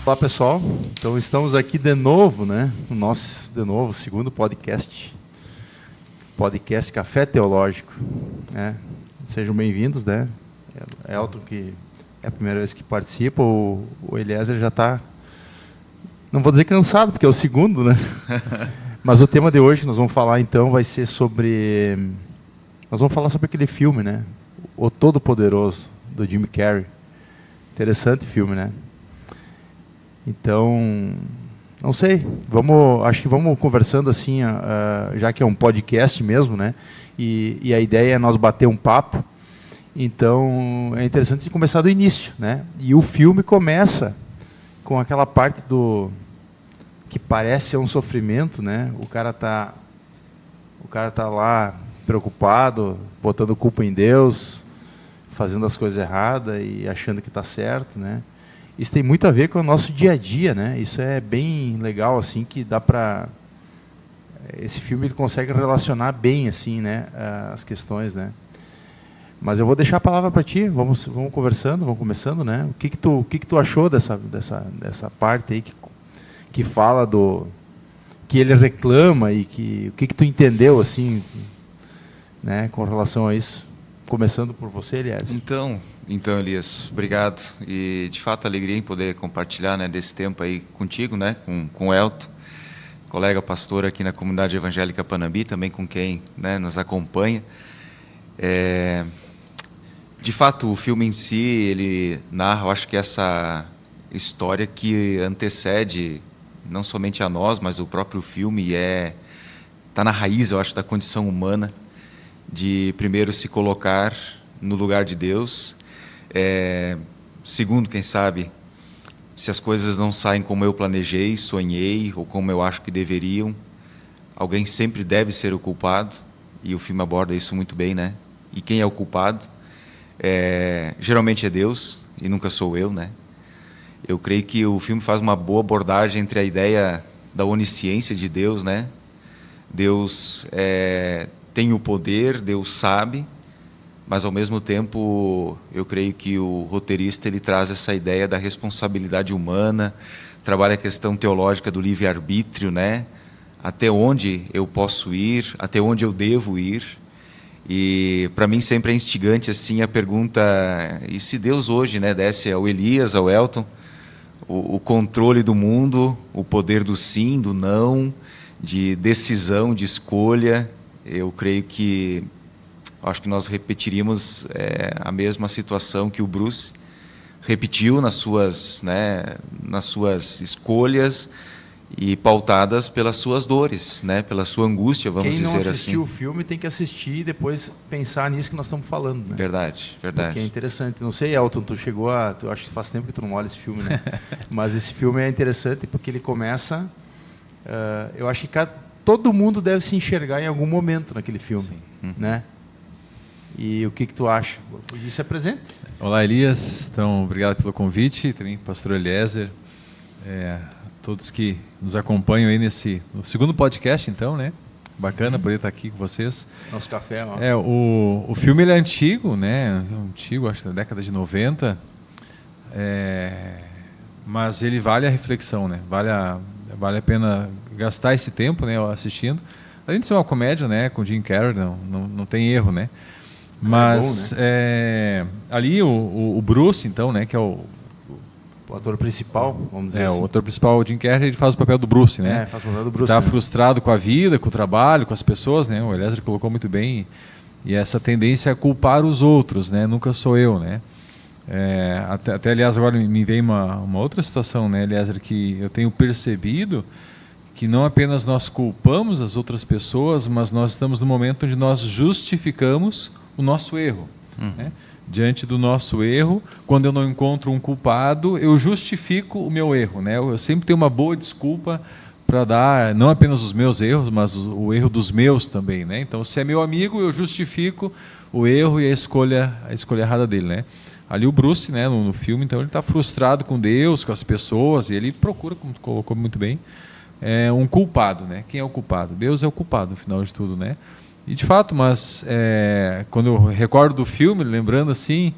Olá, pessoal. Então estamos aqui de novo, né? O nosso segundo podcast Café Teológico, né? Sejam bem-vindos, né? Elton, que é a primeira vez que participa, o Eliezer já está, não vou dizer cansado, porque é o segundo, né? Mas o tema de hoje que nós vamos falar então vai ser nós vamos falar sobre aquele filme, né? O Todo-Poderoso, do Jim Carrey. Interessante filme, né? Então, não sei, acho que vamos conversando assim, já que é um podcast mesmo, né? E a ideia é nós bater um papo. Então, é interessante começar do início, né? E o filme começa com aquela parte que parece ser um sofrimento, né? O cara tá lá preocupado, botando culpa em Deus, fazendo as coisas erradas e achando que está certo, né? Isso tem muito a ver com o nosso dia a dia, né? Isso é bem legal, assim, que dá para... Esse filme ele consegue relacionar bem, assim, né, as questões, né? Mas eu vou deixar a palavra para ti, vamos conversando, vamos começando, né? O que tu achou dessa parte aí que fala que ele reclama e o que tu entendeu, assim, né, com relação a isso? Começando por você, Elias. Então, Elias, obrigado. E, de fato, alegria em poder compartilhar, né, desse tempo aí contigo, né, com o Elton, colega pastor aqui na Comunidade Evangélica Panambi, também com quem, né, nos acompanha. De fato, o filme em si, ele narra, eu acho que essa história que antecede não somente a nós, mas o próprio filme, está na raiz, eu acho, da condição humana, de primeiro se colocar no lugar de Deus, segundo, quem sabe, se as coisas não saem como eu planejei, sonhei, ou como eu acho que deveriam, alguém sempre deve ser o culpado, e o filme aborda isso muito bem, né? E quem é o culpado? Geralmente é Deus, e nunca sou eu, né? Eu creio que o filme faz uma boa abordagem entre a ideia da onisciência de Deus, né? Deus tem o poder, Deus sabe, mas ao mesmo tempo eu creio que o roteirista ele traz essa ideia da responsabilidade humana, trabalha a questão teológica do livre-arbítrio, né? Até onde eu posso ir, até onde eu devo ir. E para mim sempre é instigante assim a pergunta: e se Deus hoje, né, desse ao Elias, ao Elton, o controle do mundo, o poder do sim, do não, de decisão, de escolha? Eu creio que acho que nós repetiríamos a mesma situação que o Bruce repetiu nas suas escolhas e pautadas pelas suas dores, né, pela sua angústia, vamos dizer assim. Quem não assistiu o filme tem que assistir e depois pensar nisso que nós estamos falando, né? Verdade. Porque é interessante. Não sei, Elton, tu acho que faz tempo que tu não olha esse filme, né? Mas esse filme é interessante porque ele começa... eu acho que todo mundo deve se enxergar em algum momento naquele filme, né? E o que tu acha? Isso é presente? Olá, Elias. Então, obrigado pelo convite. Também, pastor Eliezer. Todos que nos acompanham aí no segundo podcast, então, né? Bacana poder estar aqui com vocês. Nosso café, ó. O filme ele é antigo, né? Antigo, acho que da década de 90. Mas ele vale a reflexão, né? Vale a pena gastar esse tempo, né, assistindo. Além de ser uma comédia, né, com Jim Carrey, não tem erro, né? Mas bom, né? Ali o Bruce, então, né, que é o ator principal, vamos dizer assim. O ator principal, o Jim Carrey, ele faz o papel do Bruce, né? Faz o papel do Bruce. Está frustrado com a vida, com o trabalho, com as pessoas, né? O Eliezer colocou muito bem. E essa tendência a culpar os outros, né? Nunca sou eu, né? Até aliás, agora me veio uma outra situação, né, Eliezer, que eu tenho percebido que não apenas nós culpamos as outras pessoas, mas nós estamos no momento onde nós justificamos o nosso erro, né? Diante do nosso erro, quando eu não encontro um culpado, eu justifico o meu erro, né? Eu sempre tenho uma boa desculpa para dar, não apenas os meus erros, mas o erro dos meus também, né? Então, se é meu amigo, eu justifico o erro e a escolha errada dele, né? Ali o Bruce, né, no filme, então ele está frustrado com Deus, com as pessoas, e ele procura, como tu colocou muito bem, um culpado, né? Quem é o culpado? Deus é o culpado, no final de tudo, né? E de fato, mas quando eu recordo do filme, lembrando assim,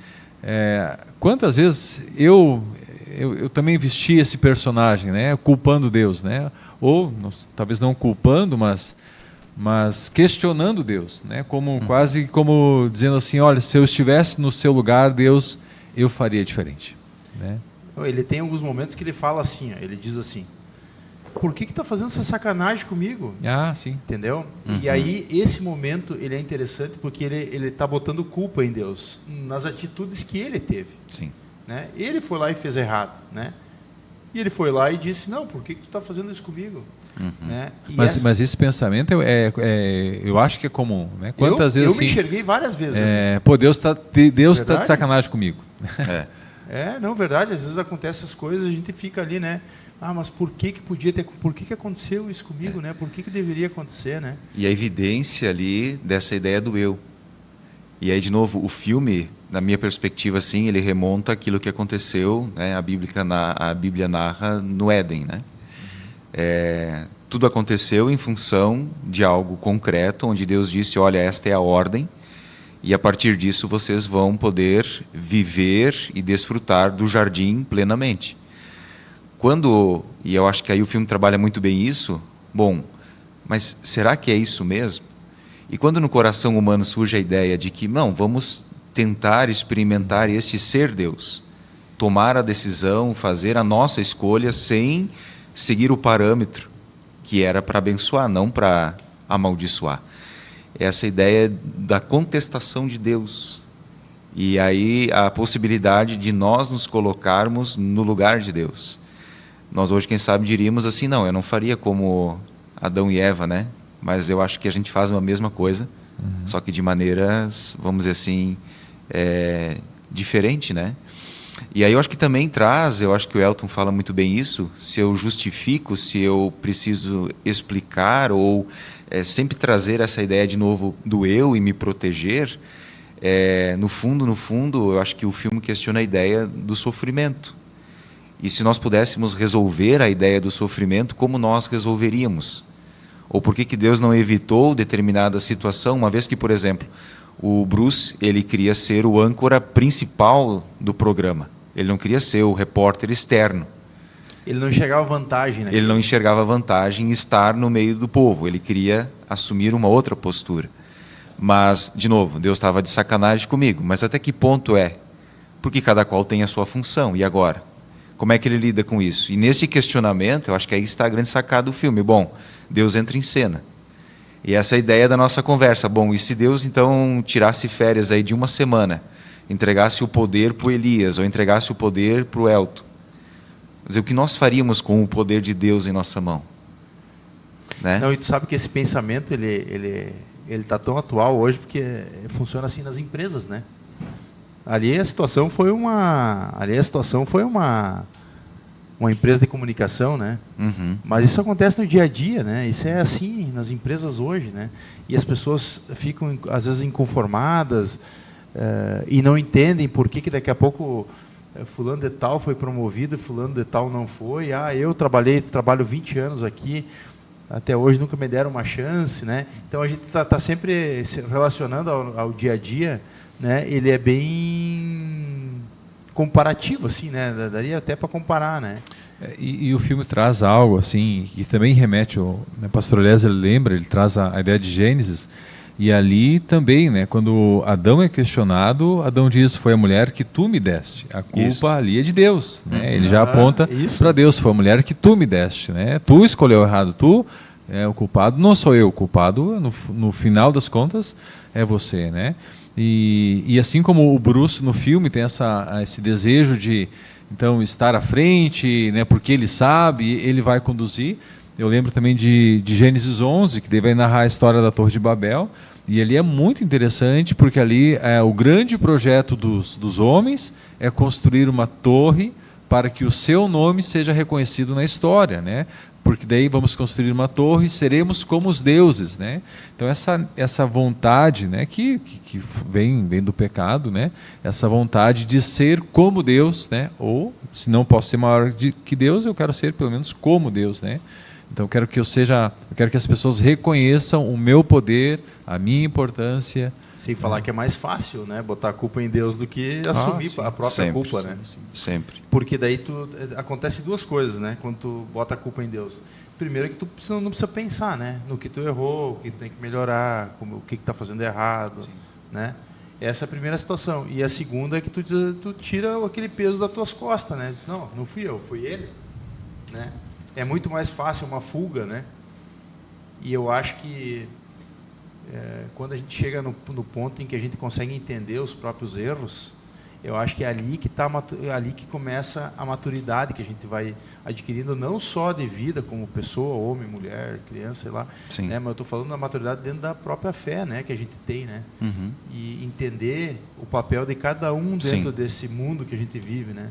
quantas vezes eu eu também vesti esse personagem, né? Culpando Deus, né? Ou talvez não culpando, mas questionando Deus, né? Quase como dizendo assim, olha, se eu estivesse no seu lugar, Deus, eu faria diferente, né? Ele tem alguns momentos que ele fala assim, ó, ele diz assim: por que está fazendo essa sacanagem comigo? Ah, sim. Entendeu? E aí, esse momento, ele é interessante porque ele está botando culpa em Deus, nas atitudes que ele teve. Sim. Né? Ele foi lá e fez errado. Né? E ele foi lá e disse, não, por que tu está fazendo isso comigo? Né? Mas esse pensamento, eu acho que é comum. Né? Quantas vezes eu me enxerguei várias vezes. Pô, Deus tá de sacanagem comigo. Não, verdade. Às vezes acontecem essas coisas, a gente fica ali, né? Ah, mas por que podia ter, por que aconteceu isso comigo, né? Por que deveria acontecer, né? E a evidência ali dessa ideia do eu. E aí, de novo, o filme, na minha perspectiva, assim, ele remonta aquilo que aconteceu, né? A Bíblia narra no Éden, né? Tudo aconteceu em função de algo concreto, onde Deus disse, olha, esta é a ordem, e a partir disso vocês vão poder viver e desfrutar do jardim plenamente. E eu acho que aí o filme trabalha muito bem isso, bom, mas será que é isso mesmo? E quando no coração humano surge a ideia de que, não, vamos tentar experimentar este ser Deus, tomar a decisão, fazer a nossa escolha sem seguir o parâmetro que era para abençoar, não para amaldiçoar. Essa ideia da contestação de Deus. E aí a possibilidade de nós nos colocarmos no lugar de Deus. Nós hoje, quem sabe, diríamos assim, não, eu não faria como Adão e Eva, né? Mas eu acho que a gente faz uma mesma coisa, só que de maneiras, vamos dizer assim, diferente, né? E aí eu acho que também eu acho que o Elton fala muito bem isso, se eu justifico, se eu preciso explicar ou sempre trazer essa ideia de novo do eu e me proteger, no fundo, eu acho que o filme questiona a ideia do sofrimento. E se nós pudéssemos resolver a ideia do sofrimento, como nós resolveríamos? Ou por que Deus não evitou determinada situação, uma vez que, por exemplo, o Bruce, ele queria ser o âncora principal do programa. Ele não queria ser o repórter externo. Ele não enxergava vantagem, né? Ele não enxergava vantagem em estar no meio do povo. Ele queria assumir uma outra postura. Mas, de novo, Deus estava de sacanagem comigo. Mas até que ponto é? Porque cada qual tem a sua função. E agora? Como é que ele lida com isso? E nesse questionamento, eu acho que aí está a grande sacada do filme. Bom, Deus entra em cena. E essa é a ideia da nossa conversa. Bom, e se Deus então tirasse férias aí de uma semana, entregasse o poder para o Elias, ou entregasse o poder para o Elton? Quer dizer, o que nós faríamos com o poder de Deus em nossa mão? Né? Não, e tu sabe que esse pensamento, ele está tão atual hoje, porque funciona assim nas empresas, né? Ali a situação foi uma empresa de comunicação, né? Mas isso acontece no dia a dia, né? Isso é assim nas empresas hoje, né? E as pessoas ficam às vezes inconformadas e não entendem por que daqui a pouco fulano de tal foi promovido e fulano de tal não foi. Eu trabalho 20 anos aqui, até hoje nunca me deram uma chance, né? Então a gente tá sempre se relacionando ao dia a dia, né? Ele é bem comparativo, assim, né? Daria até para comparar, né? E o filme traz algo assim que também remete o pastor Eliezer lembra, ele traz a ideia de Gênesis. E ali também, né, quando Adão é questionado, Adão diz, foi a mulher que tu me deste. A culpa ali é de Deus. Né? Ele já aponta para Deus, foi a mulher que tu me deste. Né? Tu escolheu errado, tu é o culpado, não sou eu. O culpado, no final das contas, é você. Né? E assim como o Bruce no filme tem esse desejo de então, estar à frente, né, porque ele sabe, ele vai conduzir. Eu lembro também de Gênesis 11, que vai narrar a história da Torre de Babel, e ali é muito interessante, porque ali o grande projeto dos homens é construir uma torre para que o seu nome seja reconhecido na história, né? Porque daí vamos construir uma torre e seremos como os deuses, né? Então essa vontade, né, que vem do pecado, né? Essa vontade de ser como Deus, né? Ou se não posso ser maior que Deus, eu quero ser pelo menos como Deus, né? Então eu quero que as pessoas reconheçam o meu poder, a minha importância, Sem falar que é mais fácil, né, botar a culpa em Deus do que assumir a própria Sempre. culpa, né? Sempre. Porque daí acontece duas coisas, né, quando tu bota a culpa em Deus. Primeiro que tu não precisa pensar, né, no que tu errou, o que tu tem que melhorar, o que está fazendo errado, né? Essa é a primeira situação. E a segunda é que tu tira aquele peso das tuas costas, né? Diz, não fui eu, foi ele, né? É muito mais fácil uma fuga, né? E eu acho que quando a gente chega no ponto em que a gente consegue entender os próprios erros, eu acho que é ali que começa a maturidade que a gente vai adquirindo, não só de vida como pessoa, homem, mulher, criança, sei lá, né? Mas eu estou falando da maturidade dentro da própria fé, né, que a gente tem, né? Uhum. E entender o papel de cada um dentro desse mundo que a gente vive, né?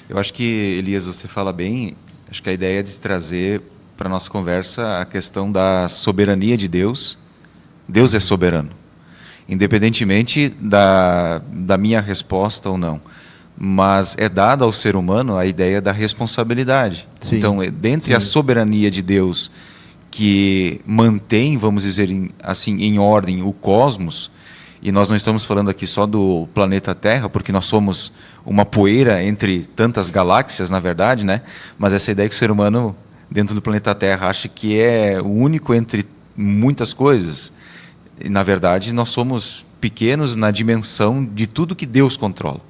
Eu acho que, Elias, você fala bem, acho que a ideia é de trazer para a nossa conversa a questão da soberania de Deus. Deus é soberano, independentemente da minha resposta ou não. Mas é dada ao ser humano a ideia da responsabilidade. Sim. Então, dentre a soberania de Deus, que mantém, vamos dizer assim, em ordem o cosmos, e nós não estamos falando aqui só do planeta Terra, porque nós somos uma poeira entre tantas galáxias, na verdade, né? Mas essa ideia que o ser humano, dentro do planeta Terra, acha que é o único entre muitas coisas. E, na verdade, nós somos pequenos na dimensão de tudo que Deus controla.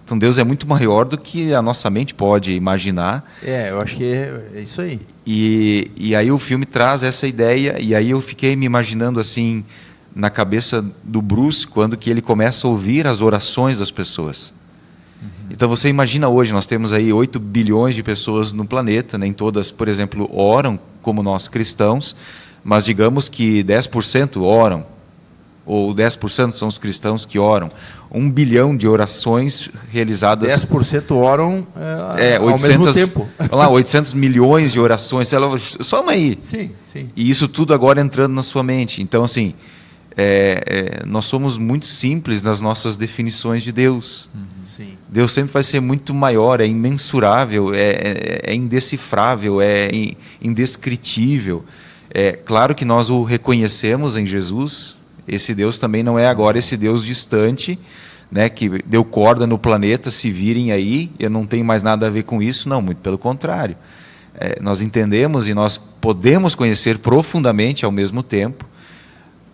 Então, Deus é muito maior do que a nossa mente pode imaginar. Eu acho que é isso aí. E aí o filme traz essa ideia, e aí eu fiquei me imaginando assim, na cabeça do Bruce, quando que ele começa a ouvir as orações das pessoas. Uhum. Então, você imagina hoje, nós temos aí 8 bilhões de pessoas no planeta, nem todas, por exemplo, oram como nós cristãos, mas digamos que 10% oram, ou 10% são os cristãos que oram. 1 bilhão de orações realizadas... 10% oram 800, ao mesmo tempo. Olha lá, 800 milhões de orações. Soma aí. Sim. E isso tudo agora entrando na sua mente. Então, assim, nós somos muito simples nas nossas definições de Deus. Sim. Deus sempre vai ser muito maior, é imensurável, é indecifrável, é indescritível. É claro que nós o reconhecemos em Jesus. Esse Deus também não é agora esse Deus distante, né, que deu corda no planeta, se virem aí, eu não tenho mais nada a ver com isso. Não, muito pelo contrário. Nós entendemos e nós podemos conhecer profundamente ao mesmo tempo,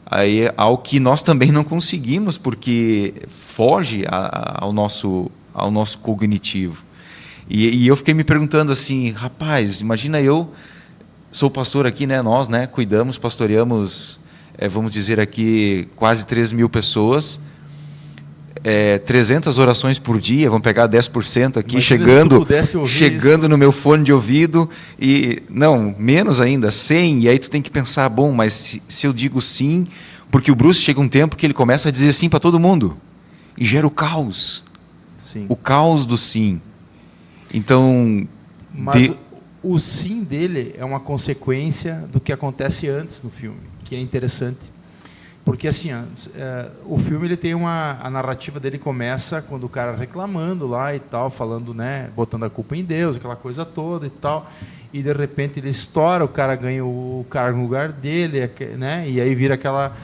aí, ao que nós também não conseguimos, porque foge ao nosso cognitivo. E eu fiquei me perguntando assim, rapaz, imagina eu... Sou pastor aqui, né? Nós, né, cuidamos, pastoreamos, vamos dizer aqui, quase 3.000 pessoas, 300 orações por dia, vamos pegar 10% aqui, chegando no meu fone de ouvido, e não, menos ainda, 100, e aí tu tem que pensar, bom, mas se eu digo sim, porque o Bruce chega um tempo que ele começa a dizer sim para todo mundo, e gera o caos, o caos do sim. Então... O sim dele é uma consequência do que acontece antes no filme, que é interessante. Porque assim, o filme ele tem a narrativa dele começa quando o cara reclamando lá e tal, falando, né, botando a culpa em Deus, aquela coisa toda e tal, e de repente ele estoura, o cara ganha o cargo no lugar dele, né, e aí vira aquela...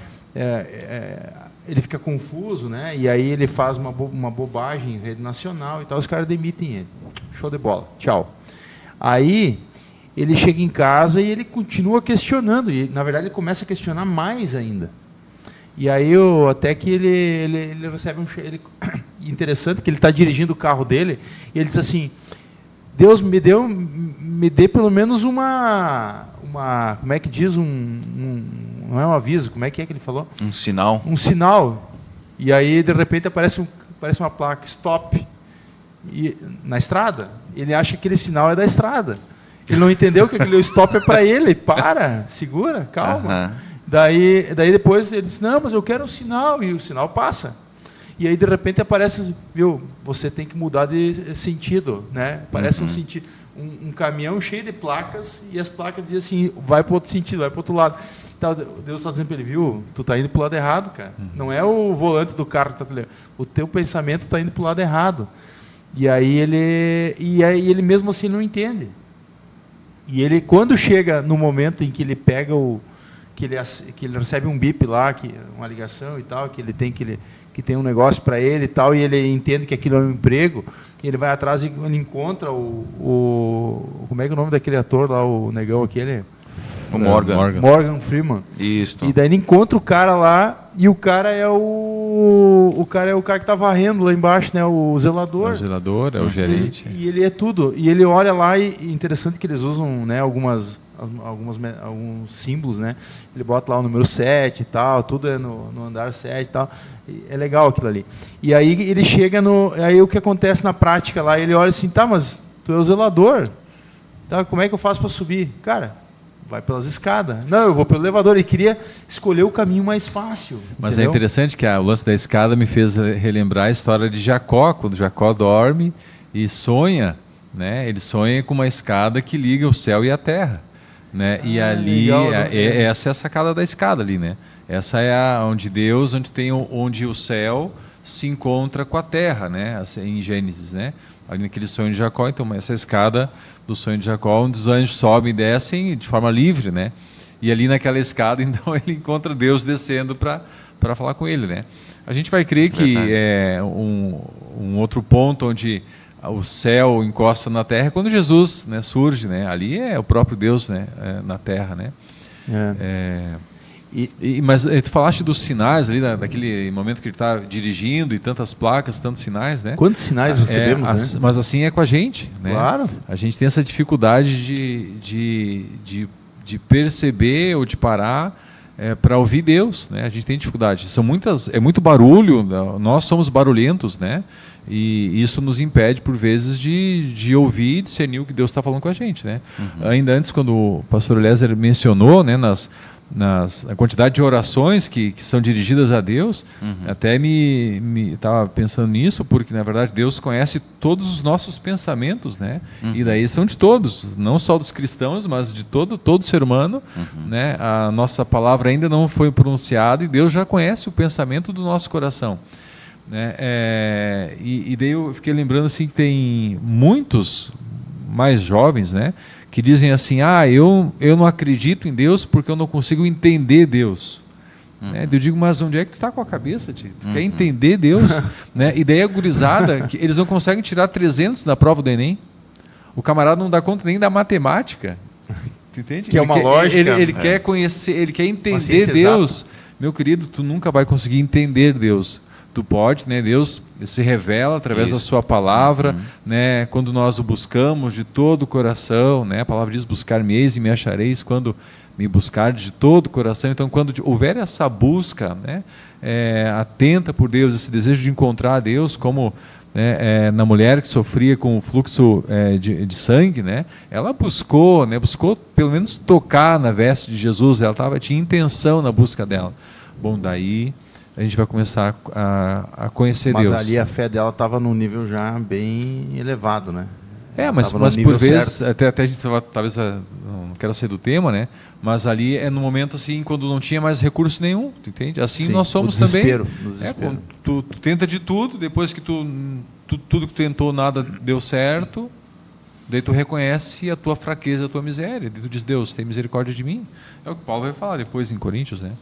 ele fica confuso, né, e aí ele faz uma bobagem em rede nacional e tal, os caras demitem ele. Show de bola, tchau. Aí ele chega em casa e ele continua questionando, e na verdade ele começa a questionar mais ainda. E aí até que ele recebe interessante que ele está dirigindo o carro dele, e ele diz assim, Deus me dê pelo menos uma como é que diz, não é um aviso, como é que ele falou? Um sinal. Um sinal. E aí de repente aparece uma placa, stop. E, na estrada, ele acha que aquele sinal é da estrada. Ele não entendeu que aquele stop é para ele. Para, segura, calma. Uhum. Daí depois ele diz, não, mas eu quero um sinal. E o sinal passa. E aí de repente aparece, viu, você tem que mudar de sentido, né? Parece um sentido, um caminhão cheio de placas, e as placas diziam assim, vai para outro sentido, vai para outro lado. Então, Deus está dizendo para ele, viu, tu está indo para o lado errado, cara. Não é o volante do carro que está te levando. O teu pensamento está indo para o lado errado. E aí ele mesmo assim não entende. E ele, quando chega no momento em que ele pega que ele recebe um bip lá, uma ligação e tal, que tem um negócio para ele e tal, e ele entende que aquilo é um emprego, e ele vai atrás e ele encontra como é que é o nome daquele ator lá, o negão aquele? O Morgan. Morgan Freeman. Isso. E daí ele encontra o cara lá, e o cara é o cara que tá varrendo lá embaixo, né? O zelador. É o zelador, é o gerente. E ele é tudo. E ele olha lá, e interessante que eles usam, né, alguns símbolos, né? Ele bota lá o número 7 e tal, tudo é no andar 7 e tal. E é legal aquilo ali. E aí ele chega aí o que acontece na prática lá, ele olha assim, tá, mas tu é o zelador. Tá, como é que eu faço para subir? Cara, vai pelas escadas. Não, eu vou pelo elevador. Ele queria escolher o caminho mais fácil. Mas entendeu? é interessante que o lance da escada me fez relembrar a história de Jacó, quando Jacó dorme e sonha, né? Ele sonha com uma escada que liga o céu e a terra, né? E ali legal, essa é a sacada da escada ali, né? Essa é onde o céu se encontra com a terra, né? Em Gênesis, né? Ali naquele sonho de Jacó, então essa escada do sonho de Jacó, onde os anjos sobem e descem de forma livre, né? E ali naquela escada, então, ele encontra Deus descendo para falar com ele, né? A gente vai crer que um outro ponto onde o céu encosta na terra é quando Jesus, né, surge, né? Ali é o próprio Deus, né, na terra, né? Mas tu falaste dos sinais ali, daquele momento que ele está dirigindo e tantas placas, tantos sinais, né? Quantos sinais recebemos, né? Mas assim é com a gente, né? Claro. A gente tem essa dificuldade de perceber ou de parar para ouvir Deus, né? A gente tem dificuldade. É muito barulho, nós somos barulhentos, né? E isso nos impede, por vezes, de ouvir e discernir o que Deus está falando com a gente, né? Ainda antes, quando o pastor Eliezer mencionou, né, a quantidade de orações que são dirigidas a Deus, até me estava pensando nisso, porque na verdade Deus conhece todos os nossos pensamentos, né? E daí são de todos, não só dos cristãos, mas de todo ser humano, né? A nossa palavra ainda não foi pronunciada e Deus já conhece o pensamento do nosso coração, né? E daí eu fiquei lembrando assim que tem muitos mais jovens, né, que dizem assim, eu não acredito em Deus porque eu não consigo entender Deus. Né? Eu digo, mas onde é que tu está com a cabeça, tio? Tu quer entender Deus? Né? E daí a gurizada, que eles não conseguem tirar 300 na prova do Enem. O camarada não dá conta nem da matemática. Tu entende? Que é uma lógica. Ele quer conhecer, ele quer entender Deus. Exata. Meu querido, tu nunca vai conseguir entender Deus. Tu pode, né? Deus se revela através da sua palavra, né? Quando nós o buscamos de todo o coração, né? A palavra diz, buscar-me-eis e me achareis quando me buscar de todo o coração. Então, quando houver essa busca, né? Atenta por Deus, esse desejo de encontrar a Deus, como na mulher que sofria com o fluxo de sangue, né? Ela buscou, né? Buscou pelo menos tocar na veste de Jesus, ela tinha intenção na busca dela. Bom, daí a gente vai começar a conhecer Deus. Mas ali a fé dela estava num nível já bem elevado, né? Mas por vezes, até a gente talvez, não quero sair do tema, né? Mas ali é no momento assim, quando não tinha mais recurso nenhum, tu entende? Assim sim, nós somos também. Quando tu tenta de tudo, depois que tudo que tu tentou nada deu certo, daí tu reconhece a tua fraqueza, a tua miséria. Daí tu diz, Deus, tem misericórdia de mim. É o que Paulo vai falar depois em Coríntios, né?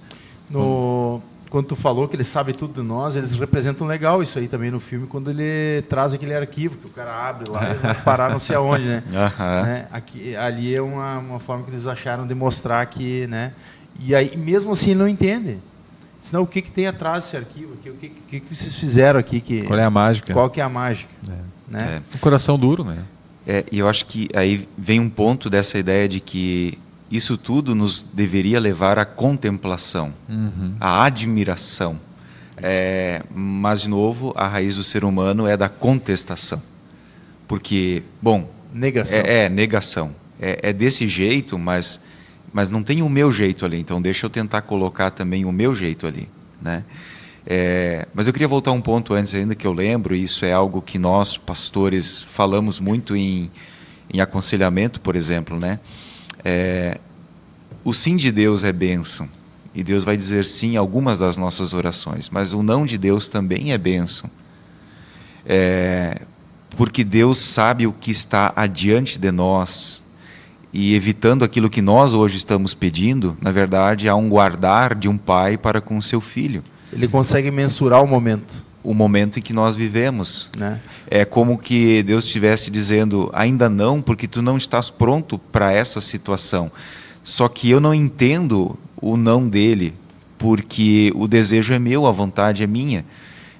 Quando tu falou que ele sabe tudo de nós, eles representam legal isso aí também no filme, quando ele traz aquele arquivo que o cara abre lá e vai parar não sei aonde, né? Né? Ali é uma forma que eles acharam de mostrar que, né? E aí, mesmo assim, ele não entende. Senão, o que tem atrás desse arquivo aqui? O que vocês fizeram aqui? Qual é a mágica? Qual que é a mágica? Né? Um coração duro, né? E eu acho que aí vem um ponto dessa ideia de que isso tudo nos deveria levar à contemplação, à admiração. Mas, de novo, a raiz do ser humano é da contestação. Porque, negação. Negação. É desse jeito, mas não tem o meu jeito ali. Então, deixa eu tentar colocar também o meu jeito ali, né? Mas eu queria voltar a um ponto antes ainda que eu lembro, e isso é algo que nós, pastores, falamos muito em aconselhamento, por exemplo, né? O sim de Deus é bênção, e Deus vai dizer sim a algumas das nossas orações, mas o não de Deus também é bênção, porque Deus sabe o que está adiante de nós, e evitando aquilo que nós hoje estamos pedindo, na verdade, há um guardar de um pai para com o seu filho. Ele consegue mensurar o momento Em que nós vivemos. né? É como que Deus estivesse dizendo, ainda não, porque tu não estás pronto para essa situação. Só que eu não entendo o não dele, porque o desejo é meu, a vontade é minha.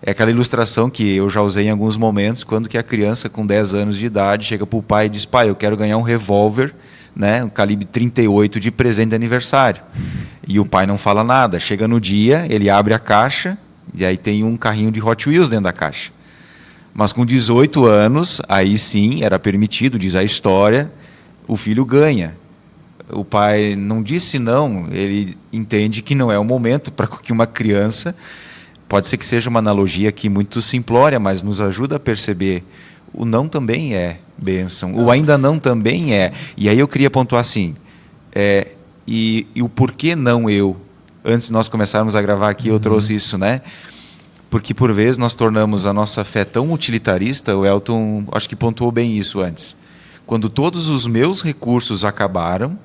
É aquela ilustração que eu já usei em alguns momentos, quando que a criança com 10 anos de idade chega para o pai e diz, pai, eu quero ganhar um revólver, né, um calibre 38 de presente de aniversário. E o pai não fala nada. Chega no dia, ele abre a caixa, e aí tem um carrinho de Hot Wheels dentro da caixa. Mas com 18 anos, aí sim, era permitido, diz a história, o filho ganha. O pai não disse não, ele entende que não é o momento para que uma criança... Pode ser que seja uma analogia aqui muito simplória, mas nos ajuda a perceber. O não também é bênção, o ainda não também é. E aí eu queria pontuar assim, e o porquê não eu? Antes de nós começarmos a gravar aqui, eu trouxe isso, né? Porque por vezes nós tornamos a nossa fé tão utilitarista, o Elton acho que pontuou bem isso antes. Quando todos os meus recursos acabaram,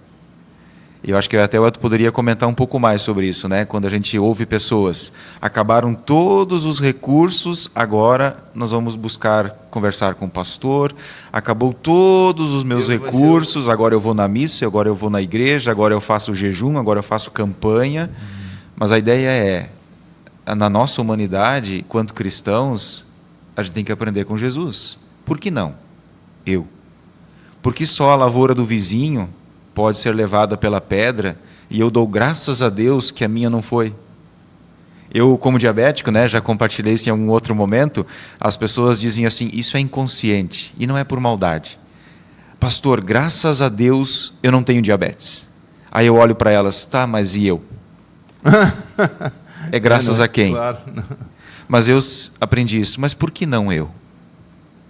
eu acho que até o Elton poderia comentar um pouco mais sobre isso, né? Quando a gente ouve pessoas, acabaram todos os recursos, agora nós vamos buscar conversar com o pastor, acabou todos os meus recursos, agora eu vou na missa, agora eu vou na igreja, agora eu faço jejum, agora eu faço campanha. Mas a ideia é, na nossa humanidade, enquanto cristãos, a gente tem que aprender com Jesus. Por que não? Eu. Por que só a lavoura do vizinho pode ser levada pela pedra, e eu dou graças a Deus que a minha não foi? Eu, como diabético, né, já compartilhei isso em algum outro momento, as pessoas dizem assim, isso é inconsciente, e não é por maldade. Pastor, graças a Deus eu não tenho diabetes. Aí eu olho para elas, tá, mas e eu? É graças a quem? Claro. Mas eu aprendi isso, mas por que não eu?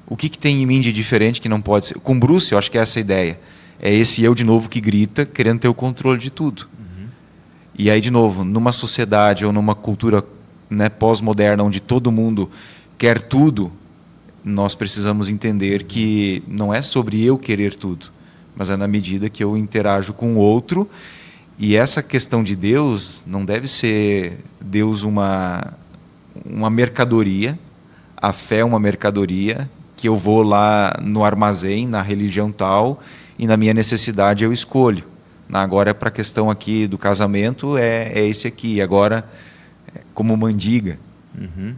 O que tem em mim de diferente que não pode ser? Com Bruce, eu acho que é essa a ideia. É esse eu de novo que grita, querendo ter o controle de tudo. E aí, de novo, numa sociedade ou numa cultura, né, pós-moderna, onde todo mundo quer tudo, nós precisamos entender que não é sobre eu querer tudo, mas é na medida que eu interajo com o outro. E essa questão de Deus não deve ser Deus uma mercadoria, a fé é uma mercadoria, que eu vou lá no armazém, na religião tal, e na minha necessidade eu escolho. Agora, para a questão aqui do casamento, é esse aqui. Agora, como mandiga.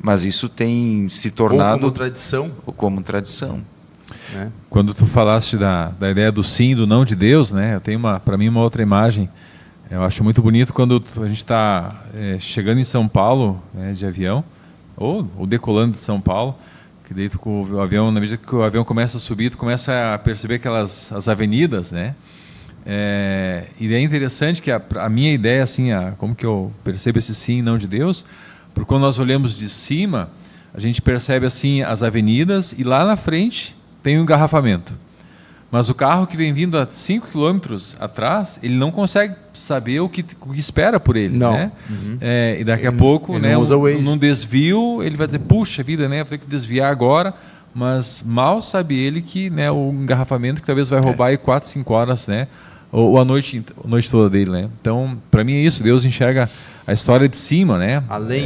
Mas isso tem se tornado... Ou como tradição. Ou como tradição. Né? Quando tu falaste da ideia do sim e do não de Deus, né? Eu tenho, para mim, uma outra imagem. Eu acho muito bonito quando a gente está chegando em São Paulo, né, de avião, ou decolando de São Paulo, que daí com o avião, na medida que o avião começa a subir, tu começa a perceber as avenidas, né? E é interessante que a minha ideia, assim, como que eu percebo esse sim e não de Deus, porque quando nós olhamos de cima, a gente percebe assim as avenidas e lá na frente tem um engarrafamento. Mas o carro que vem vindo a 5 km atrás, ele não consegue saber o que espera por ele. Não. Né? E daqui a pouco, né, num desvio, ele vai dizer, puxa vida, né, vou ter que desviar agora. Mas mal sabe ele que, né, o engarrafamento que talvez vai roubar aí 4, 5 horas, né, ou a noite toda dele. Né? Então, para mim é isso, Deus enxerga a história de cima, né? Além.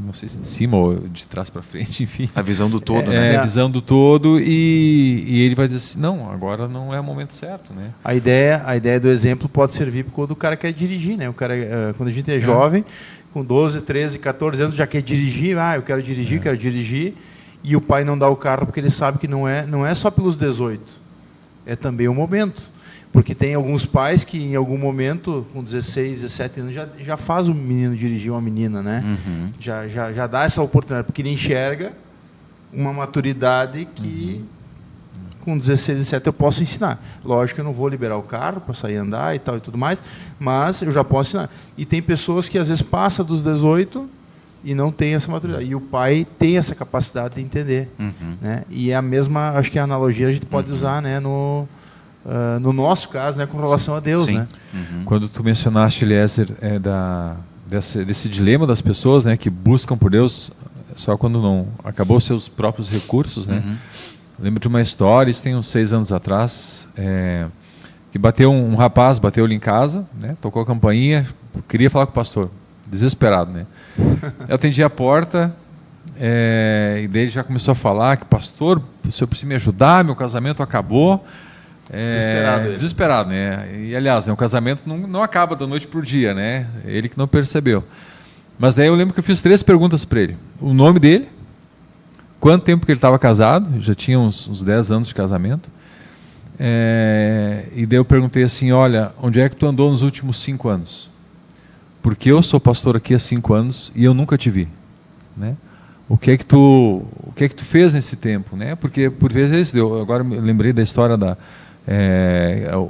Não sei se de cima ou de trás para frente, enfim. A visão do todo, né? A visão do todo, e ele vai dizer assim, não, agora não é o momento certo, né? A ideia do exemplo pode servir quando o cara quer dirigir, né? O cara, quando a gente é jovem, com 12, 13, 14 anos, já quer dirigir, eu quero dirigir, e o pai não dá o carro porque ele sabe que não é só pelos 18, é também o momento. Porque tem alguns pais que, em algum momento, com 16, 17 anos, já faz o menino dirigir uma menina, né? Já dá essa oportunidade, porque ele enxerga uma maturidade que, com 16, 17, eu posso ensinar. Lógico que eu não vou liberar o carro para sair andar e tal e tudo mais, mas eu já posso ensinar. E tem pessoas que, às vezes, passam dos 18 e não tem essa maturidade. E o pai tem essa capacidade de entender. Né? E é a mesma, acho que a analogia a gente pode usar, né, no nosso caso, né, com relação a Deus. Sim. Né? Quando tu mencionaste, Eliezer, desse dilema das pessoas, né, que buscam por Deus só quando não acabou seus próprios recursos, né? Lembro de uma história, isso tem uns 6 anos atrás, que bateu um rapaz, bateu ali em casa, né, tocou a campainha, queria falar com o pastor, desesperado, né? Eu atendi a porta, e daí ele já começou a falar que, pastor, o senhor precisa me ajudar, meu casamento acabou. Desesperado, né? E aliás, né, o casamento não acaba da noite para o dia, né? Ele que não percebeu. Mas daí eu lembro que eu fiz 3 perguntas para ele: o nome dele, quanto tempo que ele estava casado, já tinha uns 10 anos de casamento, e daí eu perguntei assim: olha, onde é que tu andou nos últimos 5 anos? Porque eu sou pastor aqui há 5 anos e eu nunca te vi, né? O que é que tu fez nesse tempo, né? Porque por vezes eu agora me lembrei da história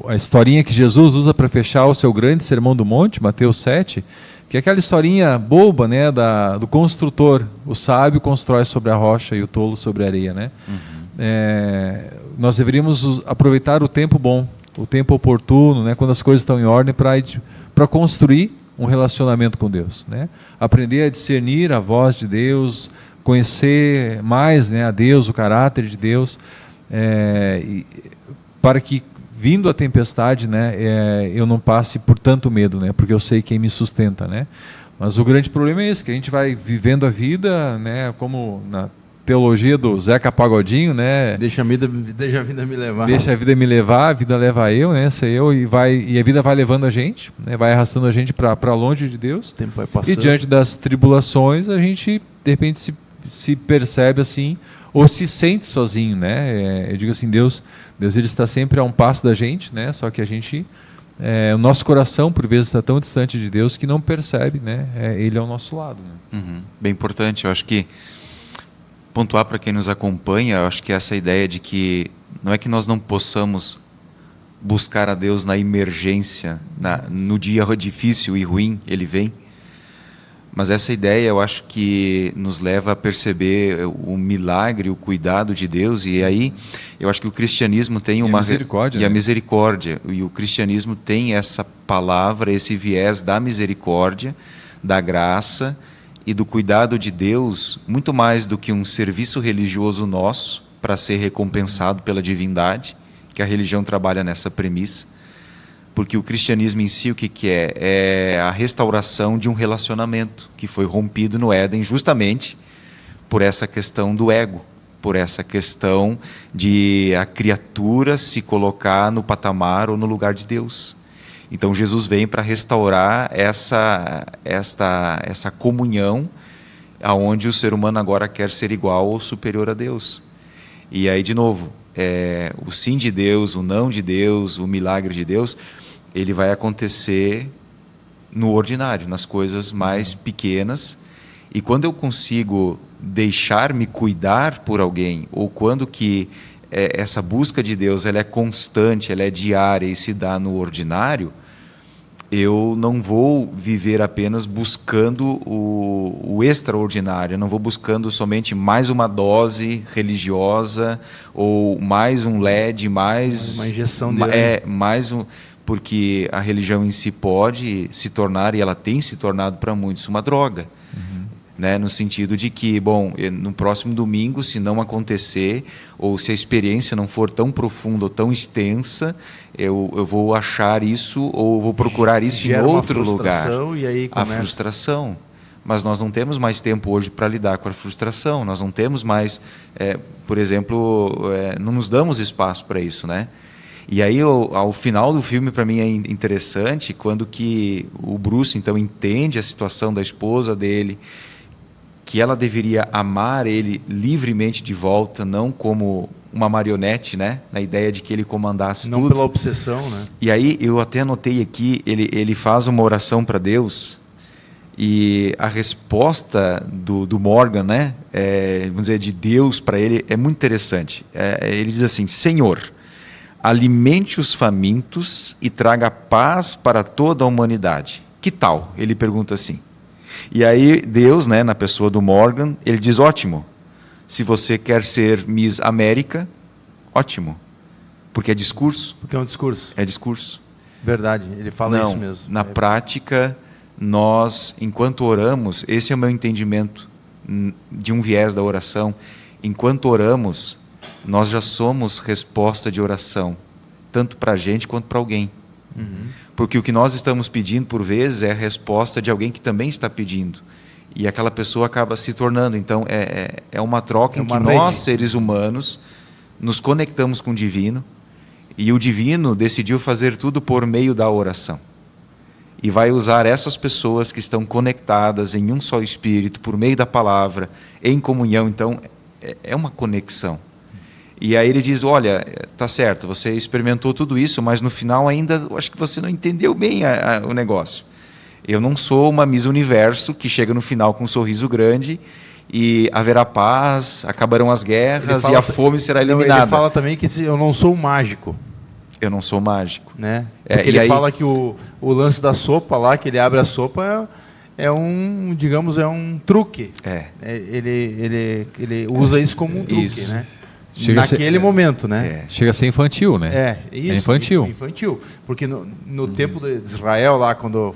a historinha que Jesus usa para fechar o seu grande sermão do monte, Mateus 7, que é aquela historinha boba, né, do construtor. O sábio constrói sobre a rocha e o tolo sobre a areia, né? Nós deveríamos aproveitar o tempo bom, o tempo oportuno, né, quando as coisas estão em ordem, para construir um relacionamento com Deus, né? Aprender a discernir a voz de Deus, conhecer mais, né, a Deus, o caráter de Deus, para que, vindo a tempestade, né, eu não passe por tanto medo, né, porque eu sei quem me sustenta, né? Mas o grande problema é esse, que a gente vai vivendo a vida, né, como na teologia do Zeca Pagodinho, né? Deixa a vida me levar. Deixa a vida me levar, a vida leva eu, né? E a vida vai levando a gente, né, vai arrastando a gente para longe de Deus. O tempo vai passando. E diante das tribulações, a gente, de repente, se percebe assim, ou se sente sozinho, né? Eu digo assim, Deus ele está sempre a um passo da gente, né? Só que a gente, o nosso coração por vezes está tão distante de Deus que não percebe, né? Ele é ao nosso lado, né? Bem importante. Eu acho que pontuar para quem nos acompanha, eu acho que essa ideia de que não é que nós não possamos buscar a Deus na emergência, no dia difícil e ruim, Ele vem. Mas essa ideia eu acho que nos leva a perceber o milagre, o cuidado de Deus. E aí eu acho que o cristianismo tem uma... misericórdia, e a misericórdia. E o cristianismo tem essa palavra, esse viés da misericórdia, da graça e do cuidado de Deus, muito mais do que um serviço religioso nosso para ser recompensado pela divindade, que a religião trabalha nessa premissa. Porque o cristianismo em si, o que é? É a restauração de um relacionamento que foi rompido no Éden justamente por essa questão do ego, por essa questão de a criatura se colocar no patamar ou no lugar de Deus. Então Jesus vem para restaurar essa comunhão aonde o ser humano agora quer ser igual ou superior a Deus. E aí, de novo, o sim de Deus, o não de Deus, o milagre de Deus, ele vai acontecer no ordinário, nas coisas mais pequenas. E quando eu consigo deixar-me cuidar por alguém, ou quando que essa busca de Deus ela é constante, ela é diária e se dá no ordinário, eu não vou viver apenas buscando o extraordinário, eu não vou buscando somente mais uma dose religiosa, ou mais um LED, mais uma injeção de porque a religião em si pode se tornar, e ela tem se tornado para muitos, uma droga. Né? No sentido de que, no próximo domingo, se não acontecer, ou se a experiência não for tão profunda ou tão extensa, eu vou achar isso, ou vou procurar isso em outro lugar. E aí a frustração. Mas nós não temos mais tempo hoje para lidar com a frustração, nós não temos mais, por exemplo, não nos damos espaço para isso, né? E aí, ao final do filme, para mim é interessante, quando que o Bruce, então, entende a situação da esposa dele, que ela deveria amar ele livremente de volta, não como uma marionete, né? Na ideia de que ele comandasse não tudo. Não pela obsessão, né? E aí, eu até anotei aqui, ele faz uma oração para Deus, e a resposta do Morgan, né? Vamos dizer, de Deus para ele, é muito interessante. Ele diz assim: Senhor, alimente os famintos e traga paz para toda a humanidade. Que tal? Ele pergunta assim. E aí Deus, né, na pessoa do Morgan, ele diz: ótimo, se você quer ser Miss América, ótimo, porque é discurso. Porque é um discurso. É discurso. Verdade, ele fala isso mesmo. Na prática, nós, enquanto oramos, esse é o meu entendimento de um viés da oração, enquanto oramos, nós já somos resposta de oração, tanto para a gente quanto para alguém. Porque o que nós estamos pedindo, por vezes, é a resposta de alguém que também está pedindo. E aquela pessoa acaba se tornando. Então, é uma troca em que nós, seres humanos, nos conectamos com o divino, e o divino decidiu fazer tudo por meio da oração. E vai usar essas pessoas que estão conectadas em um só espírito, por meio da palavra, em comunhão. Então, é uma conexão. E aí ele diz, olha, tá certo, você experimentou tudo isso, mas no final ainda, eu acho que você não entendeu bem o negócio. Eu não sou uma Miss Universo que chega no final com um sorriso grande e haverá paz, acabarão as guerras e a fome será eliminada. Ele fala também que eu não sou um mágico. Eu não sou mágico. Né? Porque ele fala que o lance da sopa lá, que ele abre a sopa, é um, digamos, é um truque. Ele usa isso como um truque, isso. Né? Naquele momento, né? Chega a ser infantil, né? Isso, é infantil. Infantil. Porque no tempo de Israel, lá, quando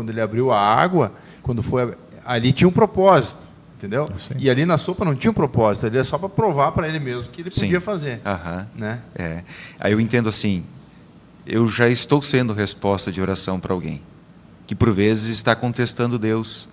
ele abriu a água, ali tinha um propósito. Entendeu? Sim. E ali na sopa não tinha um propósito, ali é só para provar para ele mesmo que ele podia fazer. Né? Aí eu entendo assim, eu já estou sendo resposta de oração para alguém que por vezes está contestando Deus.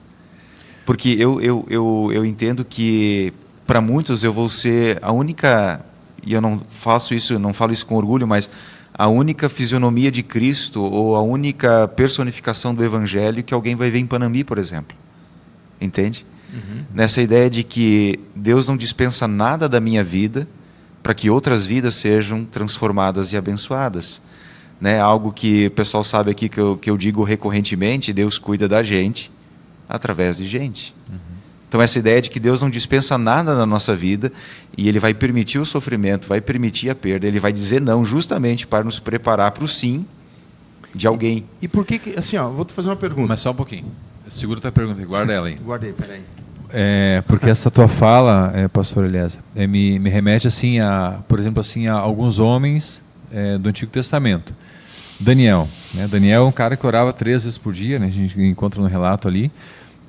Porque eu entendo que para muitos eu vou ser a única, e eu não falo isso com orgulho, mas a única fisionomia de Cristo ou a única personificação do Evangelho que alguém vai ver em Panambi, por exemplo. Entende? Nessa ideia de que Deus não dispensa nada da minha vida para que outras vidas sejam transformadas e abençoadas. Né? Algo que o pessoal sabe aqui que eu digo recorrentemente, Deus cuida da gente através de gente. Então essa ideia de que Deus não dispensa nada na nossa vida e Ele vai permitir o sofrimento, vai permitir a perda, Ele vai dizer não justamente para nos preparar para o sim de alguém. E por que assim, vou te fazer uma pergunta. Mas só um pouquinho. Segura a tua pergunta e guarda ela aí. Guardei, peraí. Porque essa tua fala, pastor Eliezer, me remete assim por exemplo, assim, a alguns homens do Antigo Testamento. Daniel. Né? Daniel é um cara que orava 3 vezes por dia, né? A gente encontra no relato ali.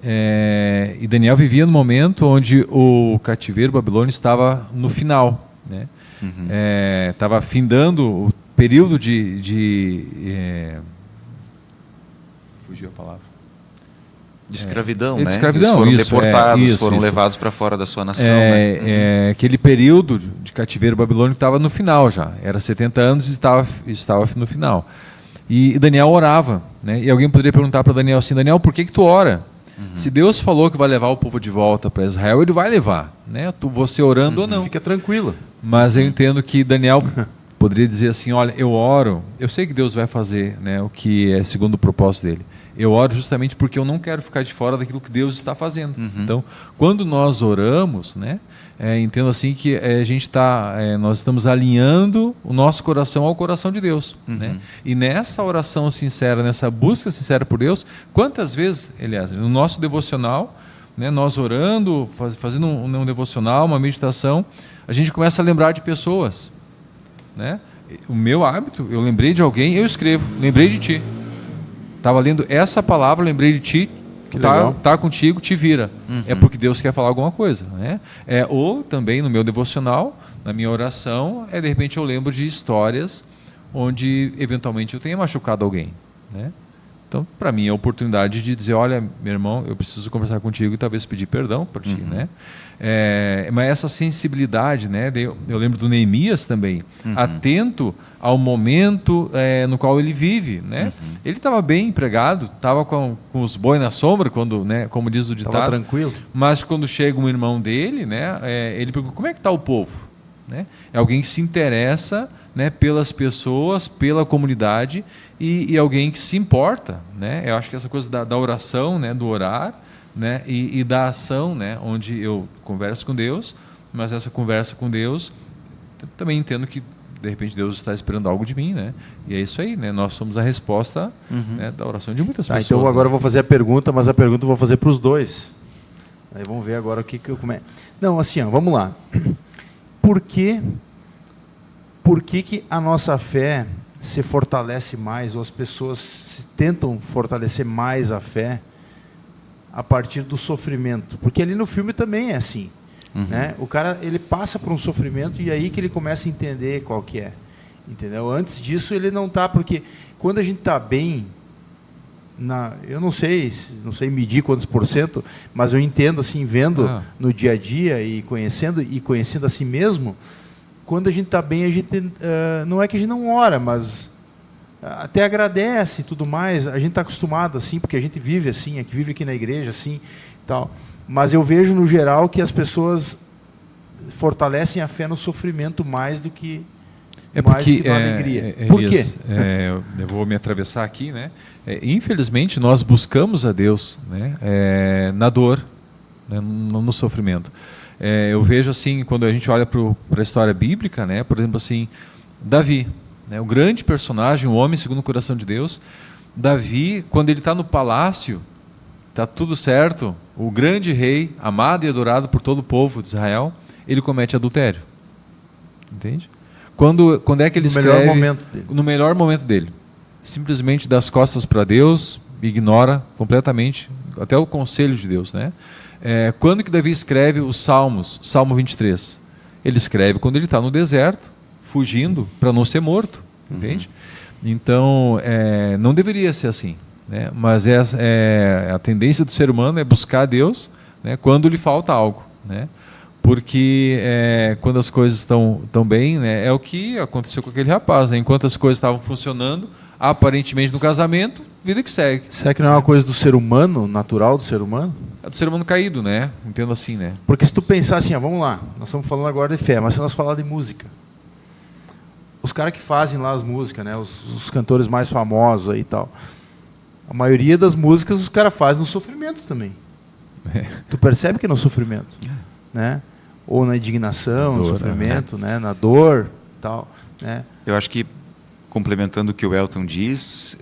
E Daniel vivia no momento onde o cativeiro babilônico estava no final. Né? Estava findando o período fugiu a palavra. De escravidão, né? De escravidão, eles foram deportados, foram levados para fora da sua nação. Aquele período de cativeiro babilônico estava no final já. Era 70 anos e estava no final. E Daniel orava. Né? E alguém poderia perguntar para Daniel assim, Daniel, por que tu ora? Se Deus falou que vai levar o povo de volta para Israel, Ele vai levar. Né? Você orando ou não. Fica tranquilo. Mas eu entendo que Daniel poderia dizer assim, olha, eu oro, eu sei que Deus vai fazer, né, o que é segundo o propósito dele. Eu oro justamente porque eu não quero ficar de fora daquilo que Deus está fazendo. Então, quando nós oramos, né, entendo assim que nós estamos alinhando o nosso coração ao coração de Deus. Né? E nessa oração sincera, nessa busca sincera por Deus, quantas vezes, aliás, no nosso devocional, né, nós orando, fazendo um devocional, uma meditação, a gente começa a lembrar de pessoas. Né? O meu hábito, eu lembrei de alguém, eu escrevo, lembrei de ti. Estava lendo essa palavra, lembrei de ti, que está contigo, te vira. É porque Deus quer falar alguma coisa. Né? Ou também no meu devocional, na minha oração, de repente eu lembro de histórias onde eventualmente eu tenha machucado alguém. Né? Então, para mim, é a oportunidade de dizer, olha, meu irmão, eu preciso conversar contigo e talvez pedir perdão por ti. Né? Mas essa sensibilidade, né? Eu lembro do Neemias também, atento ao momento no qual ele vive. Né? Ele estava bem empregado, estava com os boi na sombra, quando, né, como diz o ditado. Estava tranquilo. Mas quando chega um irmão dele, né, ele pergunta, como é que está o povo? Né? É alguém que se interessa, né, pelas pessoas, pela comunidade e alguém que se importa. Né? Eu acho que essa coisa da oração, né, do orar, né, e da ação, né, onde eu converso com Deus, mas essa conversa com Deus, também entendo que de repente Deus está esperando algo de mim, né? E é isso aí, né? Nós somos a resposta, né, da oração de muitas pessoas. Então agora eu vou fazer a pergunta, mas a pergunta eu vou fazer para os dois. Aí vamos ver agora o que eu começo. Não, assim, vamos lá. Por que a nossa fé se fortalece mais, ou as pessoas tentam fortalecer mais a fé a partir do sofrimento? Porque ali no filme também é assim. né? O cara, ele passa por um sofrimento e aí que ele começa a entender qual que é, entendeu? Antes disso ele não está, porque quando a gente está bem, eu não sei medir quantos %, mas eu entendo assim, vendo no dia a dia e conhecendo a si mesmo, quando a gente está bem, a gente não é que a gente não ora, mas até agradece e tudo mais. A gente está acostumado assim, porque a gente vive assim, vive aqui na igreja assim, tal. Mas eu vejo no geral que as pessoas fortalecem a fé no sofrimento mais do que na alegria. Por quê? Eu vou me atravessar aqui, né? Infelizmente nós buscamos a Deus, né? Na dor, né? No sofrimento. Eu vejo assim, quando a gente olha para a história bíblica, né? Por exemplo, assim, Davi, né? O grande personagem, o homem segundo o coração de Deus. Davi, quando ele está no palácio, está tudo certo, o grande rei, amado e adorado por todo o povo de Israel, ele comete adultério. Entende? Quando é que ele escreve? No melhor momento dele. Simplesmente dá as costas para Deus, ignora completamente, até o conselho de Deus, né? Quando que Davi escreve os Salmos, Salmo 23? Ele escreve quando ele está no deserto, fugindo para não ser morto, entende? Então, não deveria ser assim, né? Mas a tendência do ser humano é buscar Deus, né, quando lhe falta algo, né? Porque quando as coisas estão bem, né, é o que aconteceu com aquele rapaz, né? Enquanto as coisas estavam funcionando, aparentemente no casamento, vida que segue. Será que não é uma coisa do ser humano, natural do ser humano? É do ser humano caído, né? Entendo assim, né? Porque se tu pensar assim, vamos lá, nós estamos falando agora de fé, mas se nós falar de música, os caras que fazem lá as músicas, né, os cantores mais famosos aí e tal, a maioria das músicas os caras fazem no sofrimento também. Tu percebe que é no sofrimento, né? Ou na indignação, no sofrimento, né? Na dor, tal, né? Eu acho que, complementando o que o Elton diz,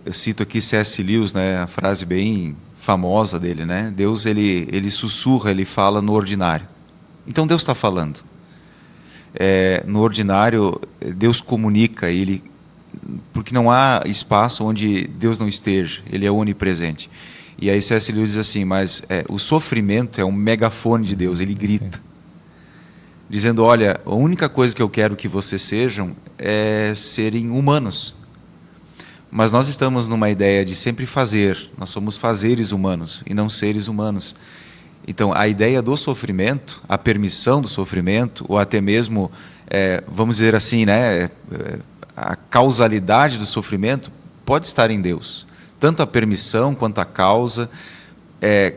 eu cito aqui C.S. Lewis, né? A frase bem famosa dele, né? Deus, ele sussurra, ele fala no ordinário. Então Deus está falando. No ordinário, Deus comunica, porque não há espaço onde Deus não esteja, Ele é onipresente. E aí C.S. Lewis diz assim, mas o sofrimento é um megafone de Deus, Ele grita, dizendo, olha, a única coisa que eu quero que vocês sejam é serem humanos. Mas nós estamos numa ideia de sempre fazer, nós somos fazeres humanos e não seres humanos. Então, a ideia do sofrimento, a permissão do sofrimento, ou até mesmo, vamos dizer assim, né, a causalidade do sofrimento pode estar em Deus. Tanto a permissão quanto a causa.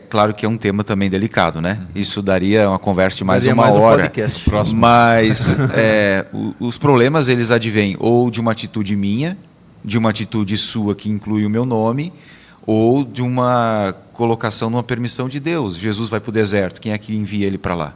Claro que é um tema também delicado, né? Isso daria uma conversa de mais uma hora. Mas os problemas, eles advêm ou de uma atitude minha, de uma atitude sua que inclui o meu nome, ou de uma colocação numa permissão de Deus. Jesus vai para o deserto, quem é que envia ele para lá?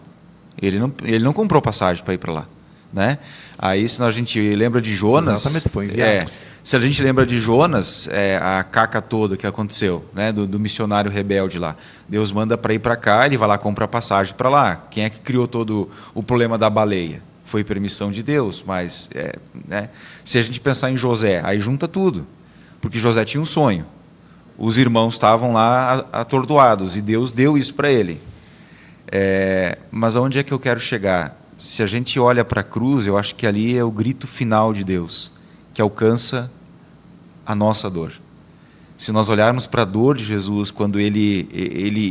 Ele não comprou passagem para ir para lá, né? Aí, se a gente lembra de Jonas... Exatamente, foi enviado. Se a gente lembra de Jonas, a caca toda que aconteceu, né, do missionário rebelde lá. Deus manda para ir para cá, ele vai lá comprar passagem para lá. Quem é que criou todo o problema da baleia? Foi permissão de Deus, mas né, se a gente pensar em José, aí junta tudo. Porque José tinha um sonho. Os irmãos estavam lá atordoados e Deus deu isso para ele. Mas aonde é que eu quero chegar? Se a gente olha para a cruz, eu acho que ali é o grito final de Deus, que alcança a nossa dor. Se nós olharmos para a dor de Jesus, quando ele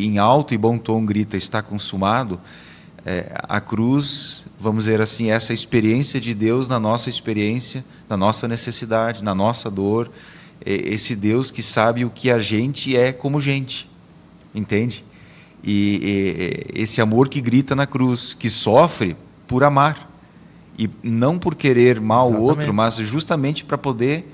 em alto e bom tom grita, está consumado, a cruz, vamos dizer assim, essa experiência de Deus na nossa experiência, na nossa necessidade, na nossa dor, esse Deus que sabe o que a gente é como gente, entende? E esse amor que grita na cruz, que sofre por amar, e não por querer mal o outro, mas justamente para poder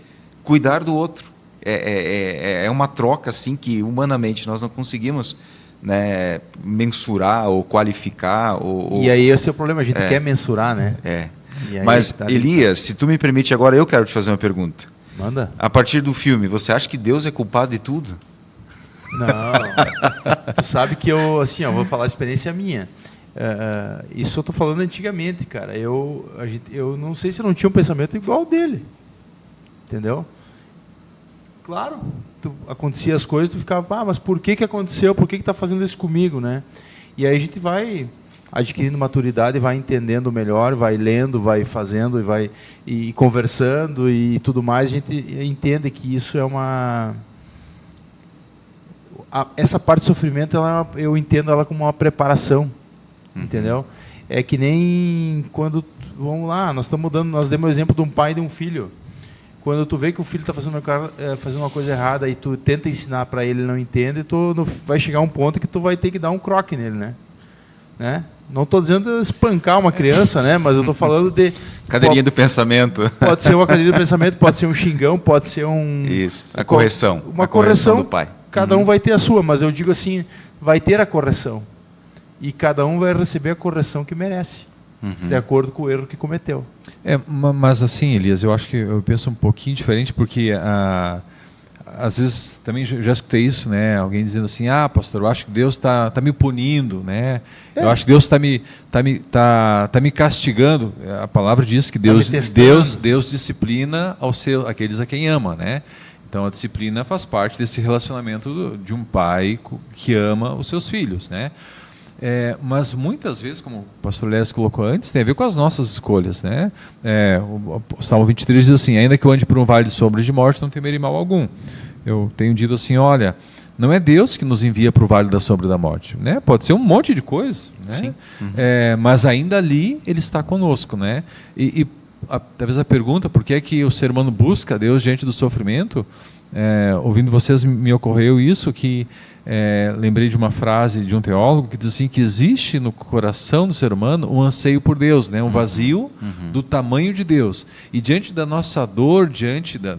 cuidar do outro. É uma troca assim que humanamente nós não conseguimos, né, mensurar ou qualificar. E aí esse é o problema, a gente quer mensurar, né? Mas, Elias, se tu me permite agora, eu quero te fazer uma pergunta. Manda. A partir do filme, você acha que Deus é culpado de tudo? Não. Tu sabe que eu vou falar a experiência minha. Isso eu estou falando antigamente, cara. Eu não sei se eu não tinha um pensamento igual ao dele. Entendeu? Claro, acontecia as coisas, tu ficava, mas por que aconteceu? Por que está fazendo isso comigo, né? E aí a gente vai adquirindo maturidade, vai entendendo melhor, vai lendo, vai fazendo, e conversando e tudo mais. A gente entende que isso é essa parte do sofrimento, eu entendo ela como uma preparação, entendeu? É que nem quando, vamos lá, nós demos o exemplo de um pai e de um filho. Quando tu vê que o filho está fazendo uma coisa errada e tu tenta ensinar para ele, ele não entende, vai chegar um ponto que tu vai ter que dar um croque nele, né? Não estou dizendo espancar uma criança, né? Mas eu estou falando de... Cadeirinha do pensamento. Pode ser uma cadeirinha do pensamento, pode ser um xingão, pode ser um... Isso, a correção. Uma correção do pai. Cada um vai ter a sua, mas eu digo assim, vai ter a correção. E cada um vai receber a correção que merece, de acordo com o erro que cometeu. Mas assim, Elias, eu acho que eu penso um pouquinho diferente, porque às vezes também já escutei isso, né? Alguém dizendo assim, pastor, eu acho que Deus está me punindo, né? Eu acho que Deus está me castigando. A palavra diz que Deus disciplina aqueles a quem ama, né? Então a disciplina faz parte desse relacionamento de um pai que ama os seus filhos, né? Mas muitas vezes, como o pastor Léo colocou antes, tem a ver com as nossas escolhas, né? O Salmo 23 diz assim, ainda que eu ande por um vale de sombras de morte, não temerei mal algum. Eu tenho dito assim, olha, não é Deus que nos envia para o vale da sombra da morte, né? Pode ser um monte de coisa, né? Sim. Mas ainda ali Ele está conosco, né? Talvez a pergunta, por que é que o ser humano busca Deus diante do sofrimento? Ouvindo vocês, me ocorreu isso, que lembrei de uma frase de um teólogo que diz assim, que existe no coração do ser humano um anseio por Deus, né? Um vazio do tamanho de Deus. E diante da nossa dor, diante da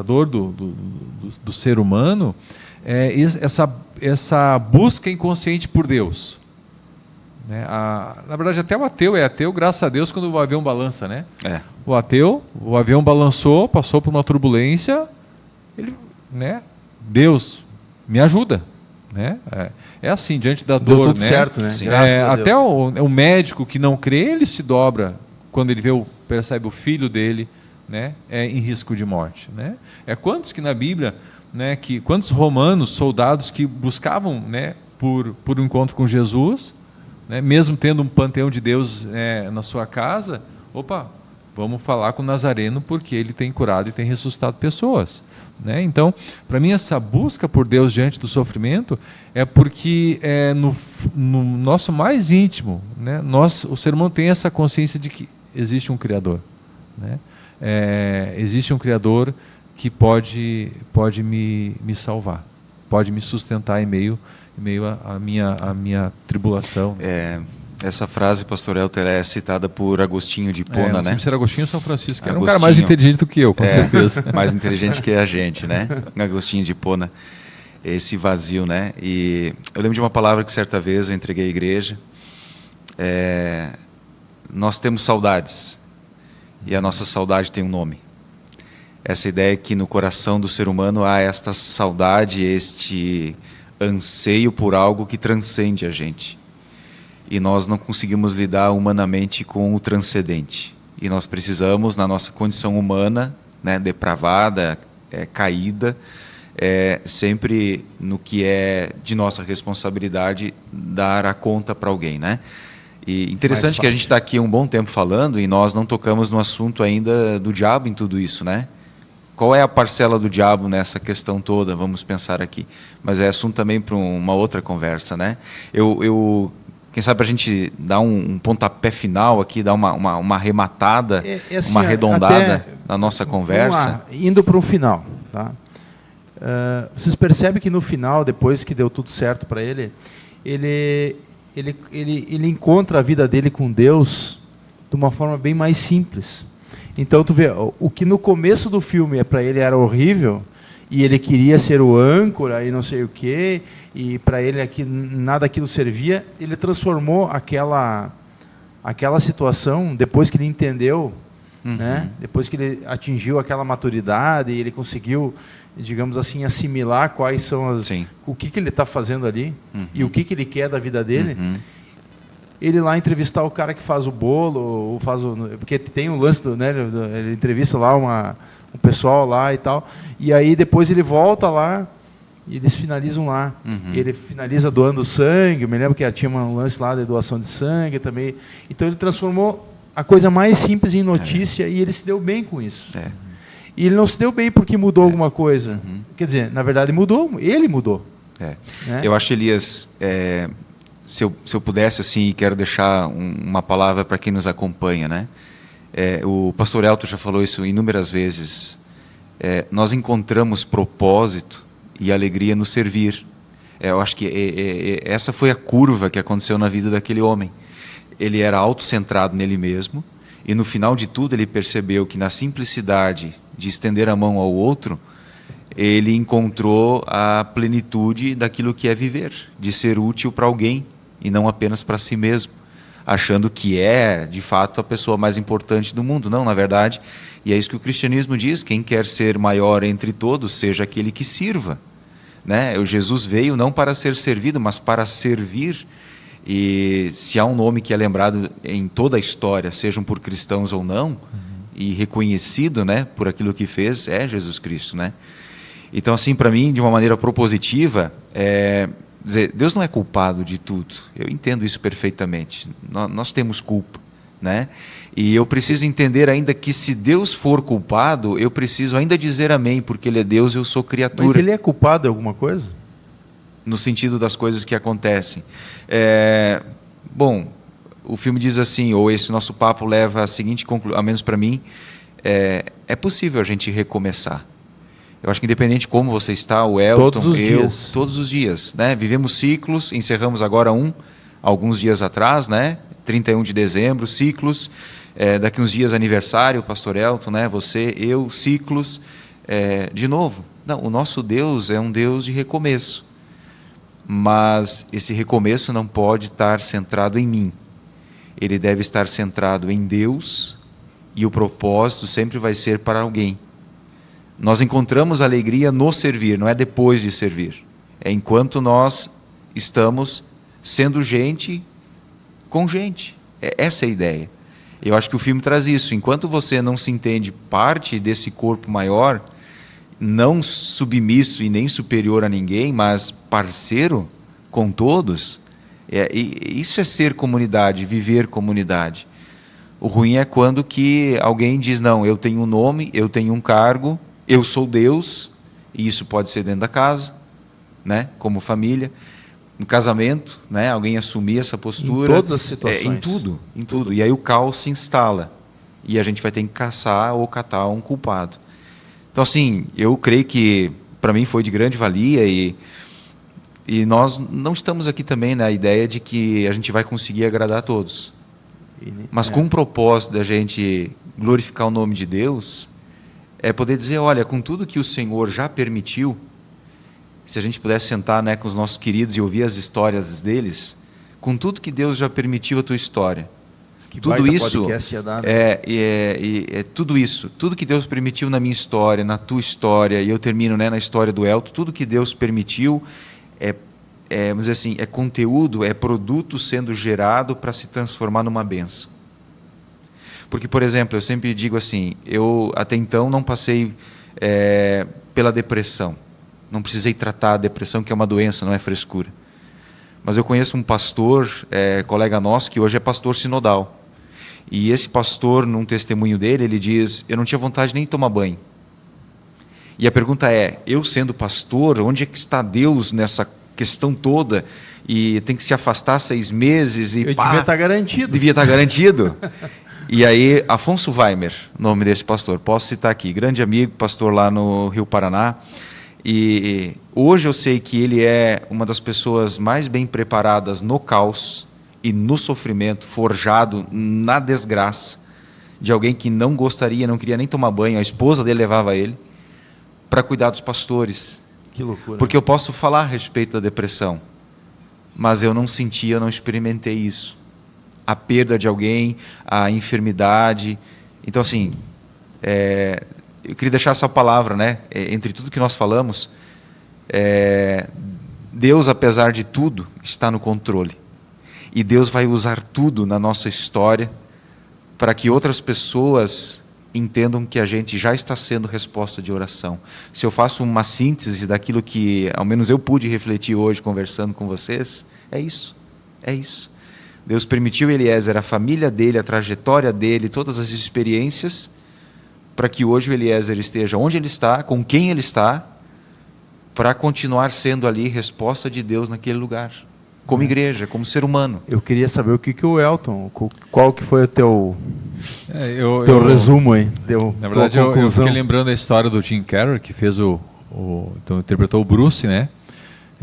dor do ser humano, essa busca inconsciente por Deus. Né? Na verdade, até o ateu é ateu, graças a Deus, quando o avião balança, né? O avião balançou, passou por uma turbulência, Deus me ajuda, né? É assim, diante da dor, tudo certo, né? Até o médico que não crê, ele se dobra quando ele percebe o filho dele, né, em risco de morte, né? Quantos que na Bíblia, né, quantos romanos, soldados que buscavam, né, por um encontro com Jesus, né, mesmo tendo um panteão de Deus na sua casa, vamos falar com o Nazareno porque ele tem curado e tem ressuscitado pessoas. Né? Então, para mim, essa busca por Deus diante do sofrimento é porque no nosso mais íntimo, né, o ser humano tem essa consciência de que existe um Criador. Né? Existe um Criador que pode me salvar, pode me sustentar em meio à minha tribulação. Essa frase, pastor Elter, é citada por Agostinho de Hipona, né? Se era Agostinho ou São Francisco, era um cara mais inteligente do que eu, com certeza. Mais inteligente que a gente, né? Agostinho de Hipona, esse vazio, né? E eu lembro de uma palavra que certa vez eu entreguei à igreja. Nós temos saudades, e a nossa saudade tem um nome. Essa ideia que no coração do ser humano há esta saudade, este anseio por algo que transcende a gente. E nós não conseguimos lidar humanamente com o transcendente. E nós precisamos, na nossa condição humana, né, depravada, caída, sempre no que é de nossa responsabilidade, dar a conta para alguém. Né? E interessante que a gente está aqui um bom tempo falando e nós não tocamos no assunto ainda do diabo em tudo isso, né? Qual é a parcela do diabo nessa questão toda? Vamos pensar aqui. Mas é assunto também para uma outra conversa, né? Quem sabe para a gente dar um pontapé final aqui, dar uma arrematada, assim, uma arredondada na nossa conversa. Vamos lá, indo para o final. Tá? Vocês percebem que no final, depois que deu tudo certo para ele encontra a vida dele com Deus de uma forma bem mais simples. Então, tu vê, o que no começo do filme para ele era horrível, e ele queria ser o âncora e não sei o quê, e para ele nada daquilo servia, ele transformou aquela situação, depois que ele entendeu, né? Depois que ele atingiu aquela maturidade, e ele conseguiu, digamos assim, assimilar quais são o que ele está fazendo ali, e o que ele quer da vida dele. Ele lá entrevistar o cara que faz o bolo, porque tem um lance, né? Ele entrevista lá um pessoal lá e tal, e aí depois ele volta lá E eles finalizam lá. Uhum. Ele finaliza doando sangue. Eu me lembro que tinha um lance lá de doação de sangue também. Então ele transformou a coisa mais simples em notícia e ele se deu bem com isso. E ele não se deu bem porque mudou alguma coisa. Quer dizer, na verdade mudou, ele mudou. Né? Eu acho, Elias, se eu pudesse, assim, quero deixar uma palavra para quem nos acompanha, né? O pastor Elton já falou isso inúmeras vezes. Nós encontramos propósito e alegria no servir. Eu acho que essa foi a curva que aconteceu na vida daquele homem. Ele era autocentrado nele mesmo, e no final de tudo ele percebeu que na simplicidade de estender a mão ao outro, ele encontrou a plenitude daquilo que é viver, de ser útil para alguém e não apenas para si mesmo, achando que é, de fato, a pessoa mais importante do mundo. Não, na verdade, e é isso que o cristianismo diz: quem quer ser maior entre todos, seja aquele que sirva. Né? O Jesus veio não para ser servido, mas para servir. E se há um nome que é lembrado em toda a história, sejam por cristãos ou não, e reconhecido, né, por aquilo que fez, é Jesus Cristo, né? Então, assim, para mim, de uma maneira propositiva, dizer, Deus não é culpado de tudo. Eu entendo isso perfeitamente. Nós temos culpa, né? E eu preciso entender ainda que, se Deus for culpado, eu preciso ainda dizer amém, porque Ele é Deus, eu sou criatura. Mas Ele é culpado de alguma coisa? No sentido das coisas que acontecem. Bom, o filme diz assim, ou esse nosso papo leva a seguinte conclusão, ao menos para mim, é possível a gente recomeçar. Eu acho que, independente de como você está, o Elton, todos os dias, né? Vivemos ciclos, encerramos agora alguns dias atrás, né? 31 de dezembro, ciclos, daqui uns dias aniversário, o pastor Elton, né? Você, eu, ciclos, de novo. Não, o nosso Deus é um Deus de recomeço, mas esse recomeço não pode estar centrado em mim, ele deve estar centrado em Deus, e o propósito sempre vai ser para alguém. Nós encontramos alegria no servir, não é depois de servir. É enquanto nós estamos sendo gente com gente. Essa é a ideia. Eu acho que o filme traz isso. Enquanto você não se entende parte desse corpo maior, não submisso e nem superior a ninguém, mas parceiro com todos, isso é ser comunidade, viver comunidade. O ruim é quando que alguém diz, não, eu tenho um nome, eu tenho um cargo, eu sou Deus, e isso pode ser dentro da casa, né, como família, no casamento, né, alguém assumir essa postura. Em todas as situações. Em tudo. E aí o caos se instala, e a gente vai ter que caçar ou catar um culpado. Então, assim, eu creio que para mim foi de grande valia, e nós não estamos aqui também na ideia de que a gente vai conseguir agradar a todos, mas com o propósito da gente glorificar o nome de Deus, poder dizer, olha, com tudo que o Senhor já permitiu, se a gente pudesse sentar, né, com os nossos queridos e ouvir as histórias deles, com tudo que Deus já permitiu a tua história, tudo isso, tudo isso, tudo que Deus permitiu na minha história, na tua história, e eu termino, né, na história do Elton, tudo que Deus permitiu vamos dizer assim, é conteúdo, é produto sendo gerado para se transformar numa bênção. Porque, por exemplo, eu sempre digo assim, eu até então não passei pela depressão, não precisei tratar a depressão, que é uma doença, não é frescura. Mas eu conheço um pastor, colega nosso, que hoje é pastor sinodal. E esse pastor, num testemunho dele, ele diz, eu não tinha vontade nem de tomar banho. E a pergunta é, eu sendo pastor, onde é que está Deus nessa questão toda? E tem que se afastar 6 meses e eu devia estar garantido. Devia estar garantido. E aí, Afonso Weimer, nome desse pastor, posso citar aqui, grande amigo, pastor lá no Rio Paraná. E hoje eu sei que ele é uma das pessoas mais bem preparadas no caos e no sofrimento, forjado na desgraça, de alguém que não gostaria, não queria nem tomar banho, a esposa dele levava ele, para cuidar dos pastores. Que loucura. Porque eu posso falar a respeito da depressão, mas eu não senti, eu não experimentei isso. A perda de alguém, a enfermidade. Então, assim, eu queria deixar essa palavra, né? Entre tudo que nós falamos, Deus, apesar de tudo, está no controle. E Deus vai usar tudo na nossa história para que outras pessoas entendam que a gente já está sendo resposta de oração. Se eu faço uma síntese daquilo que, ao menos eu pude refletir hoje conversando com vocês, é isso. É isso. Deus permitiu Eliezer, a família dele, a trajetória dele, todas as experiências, para que hoje o Eliezer esteja onde ele está, com quem ele está, para continuar sendo ali resposta de Deus naquele lugar. Como igreja, como ser humano. Eu queria saber o que o Elton, qual que foi o teu resumo aí? Na verdade, eu fiquei lembrando a história do Jim Carrey, que fez então, interpretou o Bruce, né?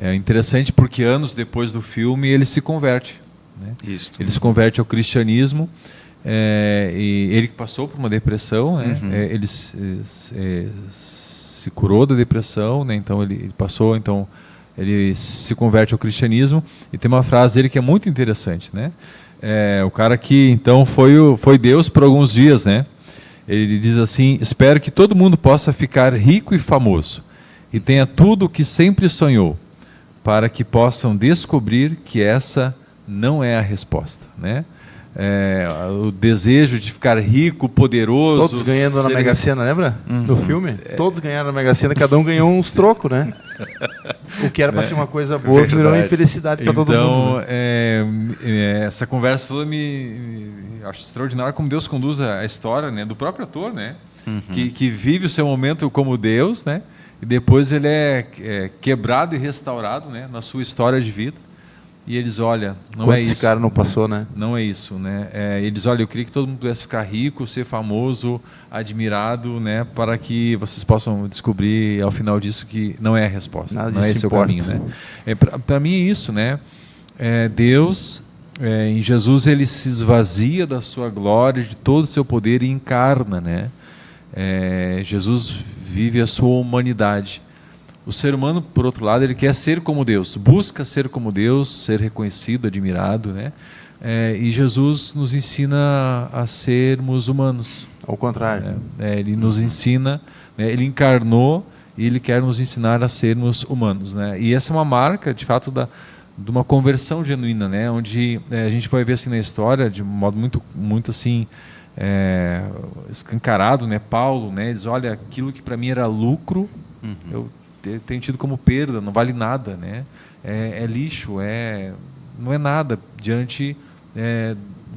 É interessante porque anos depois do filme ele se converte. Né? Isso. Ele se converte ao cristianismo, e ele passou por uma depressão, né? Ele se curou da depressão, né? Então ele passou, então ele se converte ao cristianismo, e tem uma frase dele que é muito interessante, né? O cara que então foi Deus por alguns dias, né? Ele diz assim: espero que todo mundo possa ficar rico e famoso e tenha tudo o que sempre sonhou, para que possam descobrir que essa não é a resposta, né? O desejo de ficar rico, poderoso... Todos ganhando na Mega Sena, lembra? No filme? Todos ganharam na Mega Sena, cada um ganhou uns trocos, né? O que era para ser uma coisa boa, virou infelicidade para todo mundo. Então, essa conversa toda acho extraordinária como Deus conduz a história, né? Do próprio ator, né? Que vive o seu momento como Deus, né? E depois ele é quebrado e restaurado, né? Na sua história de vida. E eles, olha, não é isso. Esse cara não passou, né? Não é isso, né? Eles, olha, eu queria que todo mundo pudesse ficar rico, ser famoso, admirado, né? Para que vocês possam descobrir ao final disso que não é a resposta, nada não é esse o caminho, né? Para mim é isso, né? Deus, em Jesus, ele se esvazia da sua glória, de todo o seu poder e encarna, né? Jesus vive a sua humanidade. O ser humano, por outro lado, ele quer ser como Deus, busca ser como Deus, ser reconhecido, admirado, né? E Jesus nos ensina a sermos humanos. Ao contrário. Ele nos ensina, né? Ele encarnou e ele quer nos ensinar a sermos humanos, né? E essa é uma marca, de fato, de uma conversão genuína, né? Onde a gente vai ver assim na história, de um modo muito assim, escancarado, né? Paulo, né? Ele diz, olha, aquilo que para mim era lucro, eu tenho tido como perda, não vale nada, né? É lixo, não é nada diante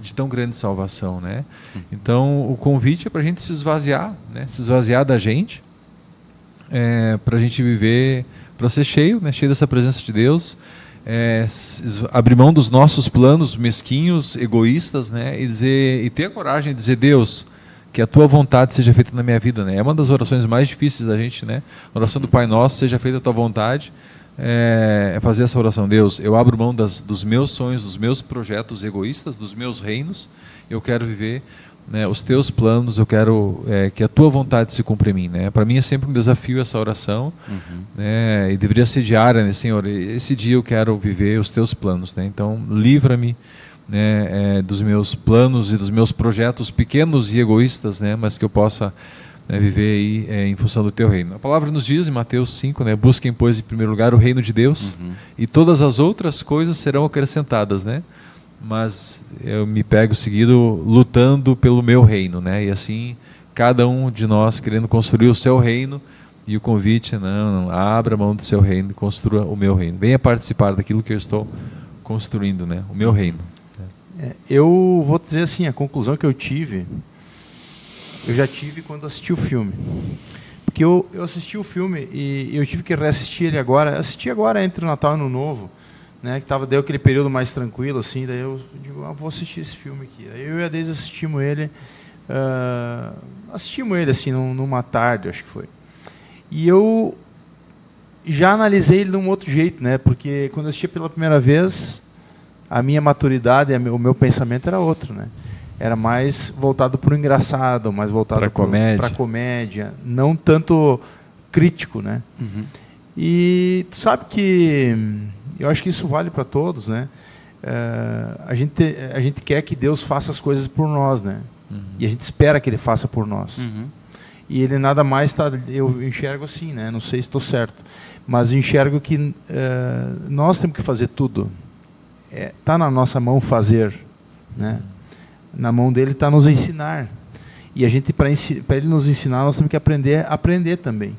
de tão grande salvação, né? Então o convite é para a gente se esvaziar, né? Se esvaziar da gente, para a gente viver, para ser cheio, né? Cheio dessa presença de Deus, abrir mão dos nossos planos mesquinhos, egoístas, né? E ter a coragem de dizer, Deus, que a tua vontade seja feita na minha vida, né? É uma das orações mais difíceis da gente, né? A oração do Pai Nosso, seja feita a tua vontade, fazer essa oração. Deus, eu abro mão dos meus sonhos, dos meus projetos egoístas, dos meus reinos, eu quero viver, né, os teus planos, eu quero que a tua vontade se cumpra em mim, né? Para mim é sempre um desafio essa oração, né? E deveria ser diária, né? Senhor, esse dia eu quero viver os teus planos, né? Então livra-me, né, dos meus planos e dos meus projetos pequenos e egoístas, né, mas que eu possa, né, viver aí em função do teu reino. A palavra nos diz em Mateus 5, né, busquem, pois, em primeiro lugar o reino de Deus, e todas as outras coisas serão acrescentadas, né? Mas eu me pego seguido lutando pelo meu reino, né? E assim cada um de nós querendo construir o seu reino, e o convite, não, abra mão do seu reino e construa o meu reino. Venha participar daquilo que eu estou construindo, né? O meu reino. Eu vou dizer assim, a conclusão que eu já tive quando assisti o filme. Porque eu assisti o filme e eu tive que reassistir ele agora. Assisti agora entre o Natal e o Ano Novo, né, que deu aquele período mais tranquilo, assim, daí eu digo, vou assistir esse filme aqui. Aí eu e a Deise assistimos ele assim, numa tarde, acho que foi. E eu já analisei ele de um outro jeito, né, porque quando eu assisti pela primeira vez, a minha maturidade, o meu pensamento era outro, né? Era mais voltado para o engraçado, mais voltado para a comédia, não tanto crítico, né? E tu sabe que eu acho que isso vale para todos, né? A gente quer que Deus faça as coisas por nós, né? E a gente espera que Ele faça por nós. E Ele nada mais está... Eu enxergo assim, né? Não sei se estou certo, mas enxergo que nós temos que fazer tudo. Está na nossa mão fazer, né? Na mão dele está nos ensinar. E a gente, para ele nos ensinar, nós temos que aprender também,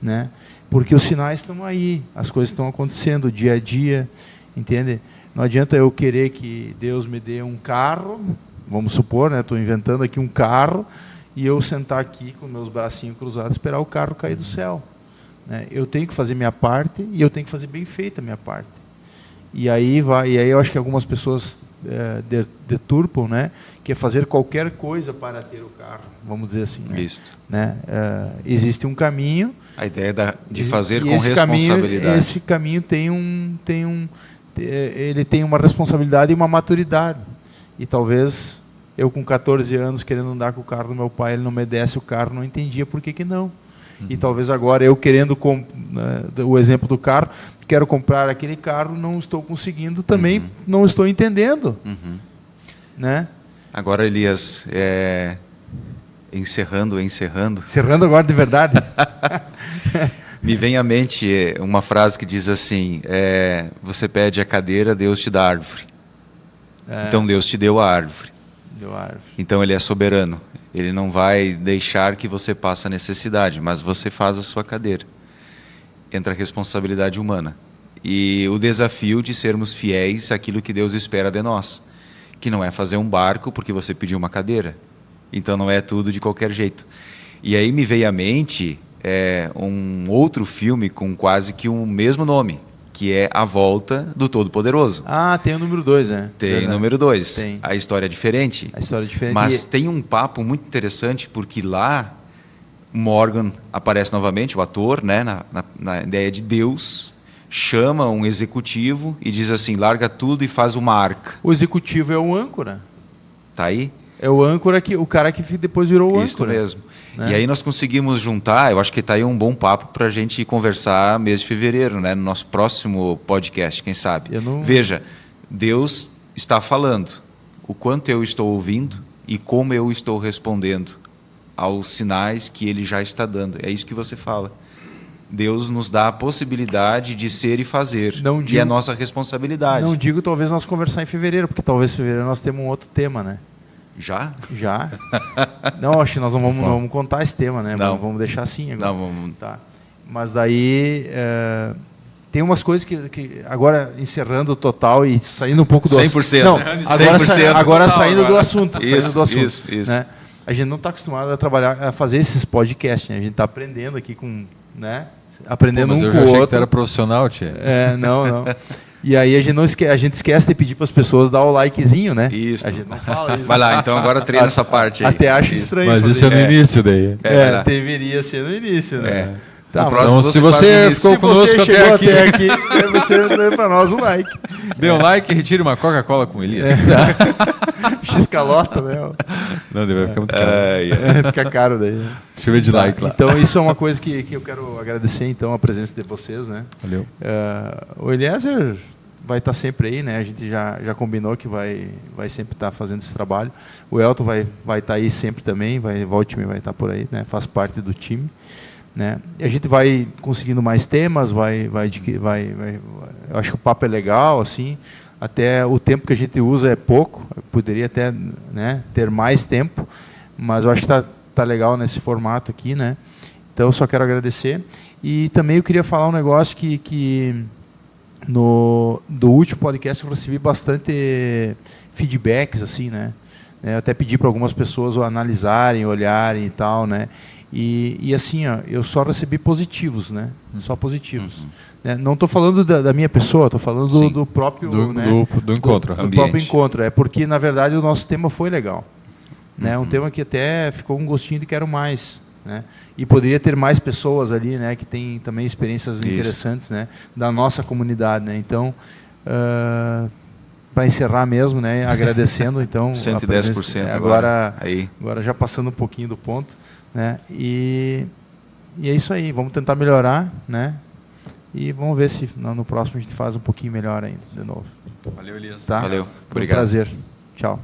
né? Porque os sinais estão aí, as coisas estão acontecendo dia a dia, entende? Não adianta eu querer que Deus me dê um carro, vamos supor, né? Estou inventando aqui um carro, e eu sentar aqui com meus bracinhos cruzados, esperar o carro cair do céu, né? Eu tenho que fazer minha parte, e eu tenho que fazer bem feita a minha parte. E aí eu acho que algumas pessoas deturpam, né? Que é fazer qualquer coisa para ter o carro, vamos dizer assim. Né? Isso. Né? Existe um caminho. A ideia de fazer com responsabilidade. Esse caminho ele tem uma responsabilidade e uma maturidade. E talvez eu com 14 anos querendo andar com o carro do meu pai, ele não me desse o carro, não entendia por que não. E talvez agora eu querendo, o exemplo do carro, quero comprar aquele carro, não estou conseguindo, também não estou entendendo. Né? Agora, Elias, encerrando. Encerrando agora de verdade. Me vem à mente uma frase que diz assim, você pede a cadeira, Deus te dá a árvore. Então Deus te deu a árvore. Então Ele é soberano. Ele não vai deixar que você passe a necessidade, mas você faz a sua cadeira. Entra a responsabilidade humana. E o desafio de sermos fiéis àquilo que Deus espera de nós. Que não é fazer um barco porque você pediu uma cadeira. Então não é tudo de qualquer jeito. E aí me veio à mente um outro filme com quase que o mesmo nome, que é A Volta do Todo-Poderoso. Ah, tem o número 2, né? Tem o número 2. A história é diferente. Mas tem um papo muito interessante, porque lá Morgan aparece novamente, o ator, né, na ideia de Deus, chama um executivo e diz assim, larga tudo e faz uma arca. O executivo é o âncora. Tá aí? É o âncora, o cara que depois virou o âncora. Isso mesmo. Né? E aí nós conseguimos juntar, eu acho que está aí um bom papo para a gente conversar mês de fevereiro, né? No nosso próximo podcast, quem sabe. Veja, Deus está falando o quanto eu estou ouvindo e como eu estou respondendo aos sinais que Ele já está dando. É isso que você fala. Deus nos dá a possibilidade de ser e fazer. E é nossa responsabilidade. Não digo talvez nós conversar em fevereiro, porque talvez em fevereiro nós temos um outro tema, né? Já? Não, acho que nós não vamos contar esse tema, né? Não. Vamos deixar assim agora. Não, vamos... Tá. Mas daí tem umas coisas que agora encerrando o total e saindo um pouco do 100%. Não, 100%. Agora saindo do assunto. Isso. Né? A gente não está acostumado a fazer esses podcasts, né? A gente está aprendendo aqui né? Aprendendo um com o outro. Eu achei que tu era profissional, tia. Não. E aí a gente esquece de pedir para as pessoas dar o likezinho, né? Isso. A gente não fala isso. Vai lá, então agora treina essa parte aí. Até acho estranho. Mas isso é no início daí. Deveria ser no início, né? Tá, então, se você ficou conosco até aqui, você dê para nós um like. Dê um like e retire uma Coca-Cola com Elias. X-calota, né? Não, vai ficar muito caro. Fica caro daí. Deixa eu ver de like lá. Então, isso é uma coisa que eu quero agradecer, então, a presença de vocês, né? Valeu. O Eliezer vai estar sempre aí, né? A gente já combinou que vai sempre estar fazendo esse trabalho. O Elton vai estar aí sempre também, volte e meia vai estar por aí, né? Faz parte do time. Né? E a gente vai conseguindo mais temas, eu acho que o papo é legal, assim, até o tempo que a gente usa é pouco, eu poderia até, né, ter mais tempo, mas eu acho que tá legal nesse formato aqui, né? Então eu só quero agradecer. E também eu queria falar um negócio que do último podcast eu recebi bastante feedbacks, assim, né? Eu até pedi para algumas pessoas analisarem, olharem e tal, né? E assim, eu só recebi positivos, né? Só positivos. Né? Não estou falando da minha pessoa, estou falando do próprio do encontro. Do próprio encontro. É porque, na verdade, o nosso tema foi legal. Né? Um tema que até ficou um gostinho de quero mais. Né? E poderia ter mais pessoas ali, né? Que tem também experiências interessantes, né? Da nossa comunidade. Né? Então, para encerrar mesmo, né? Agradecendo. Então, 110% agora já passando um pouquinho do ponto. Né? E é isso aí, vamos tentar melhorar, né? E vamos ver se no próximo a gente faz um pouquinho melhor ainda, de novo. Valeu, Elias. Tá? Valeu, obrigado. Um prazer. Tchau.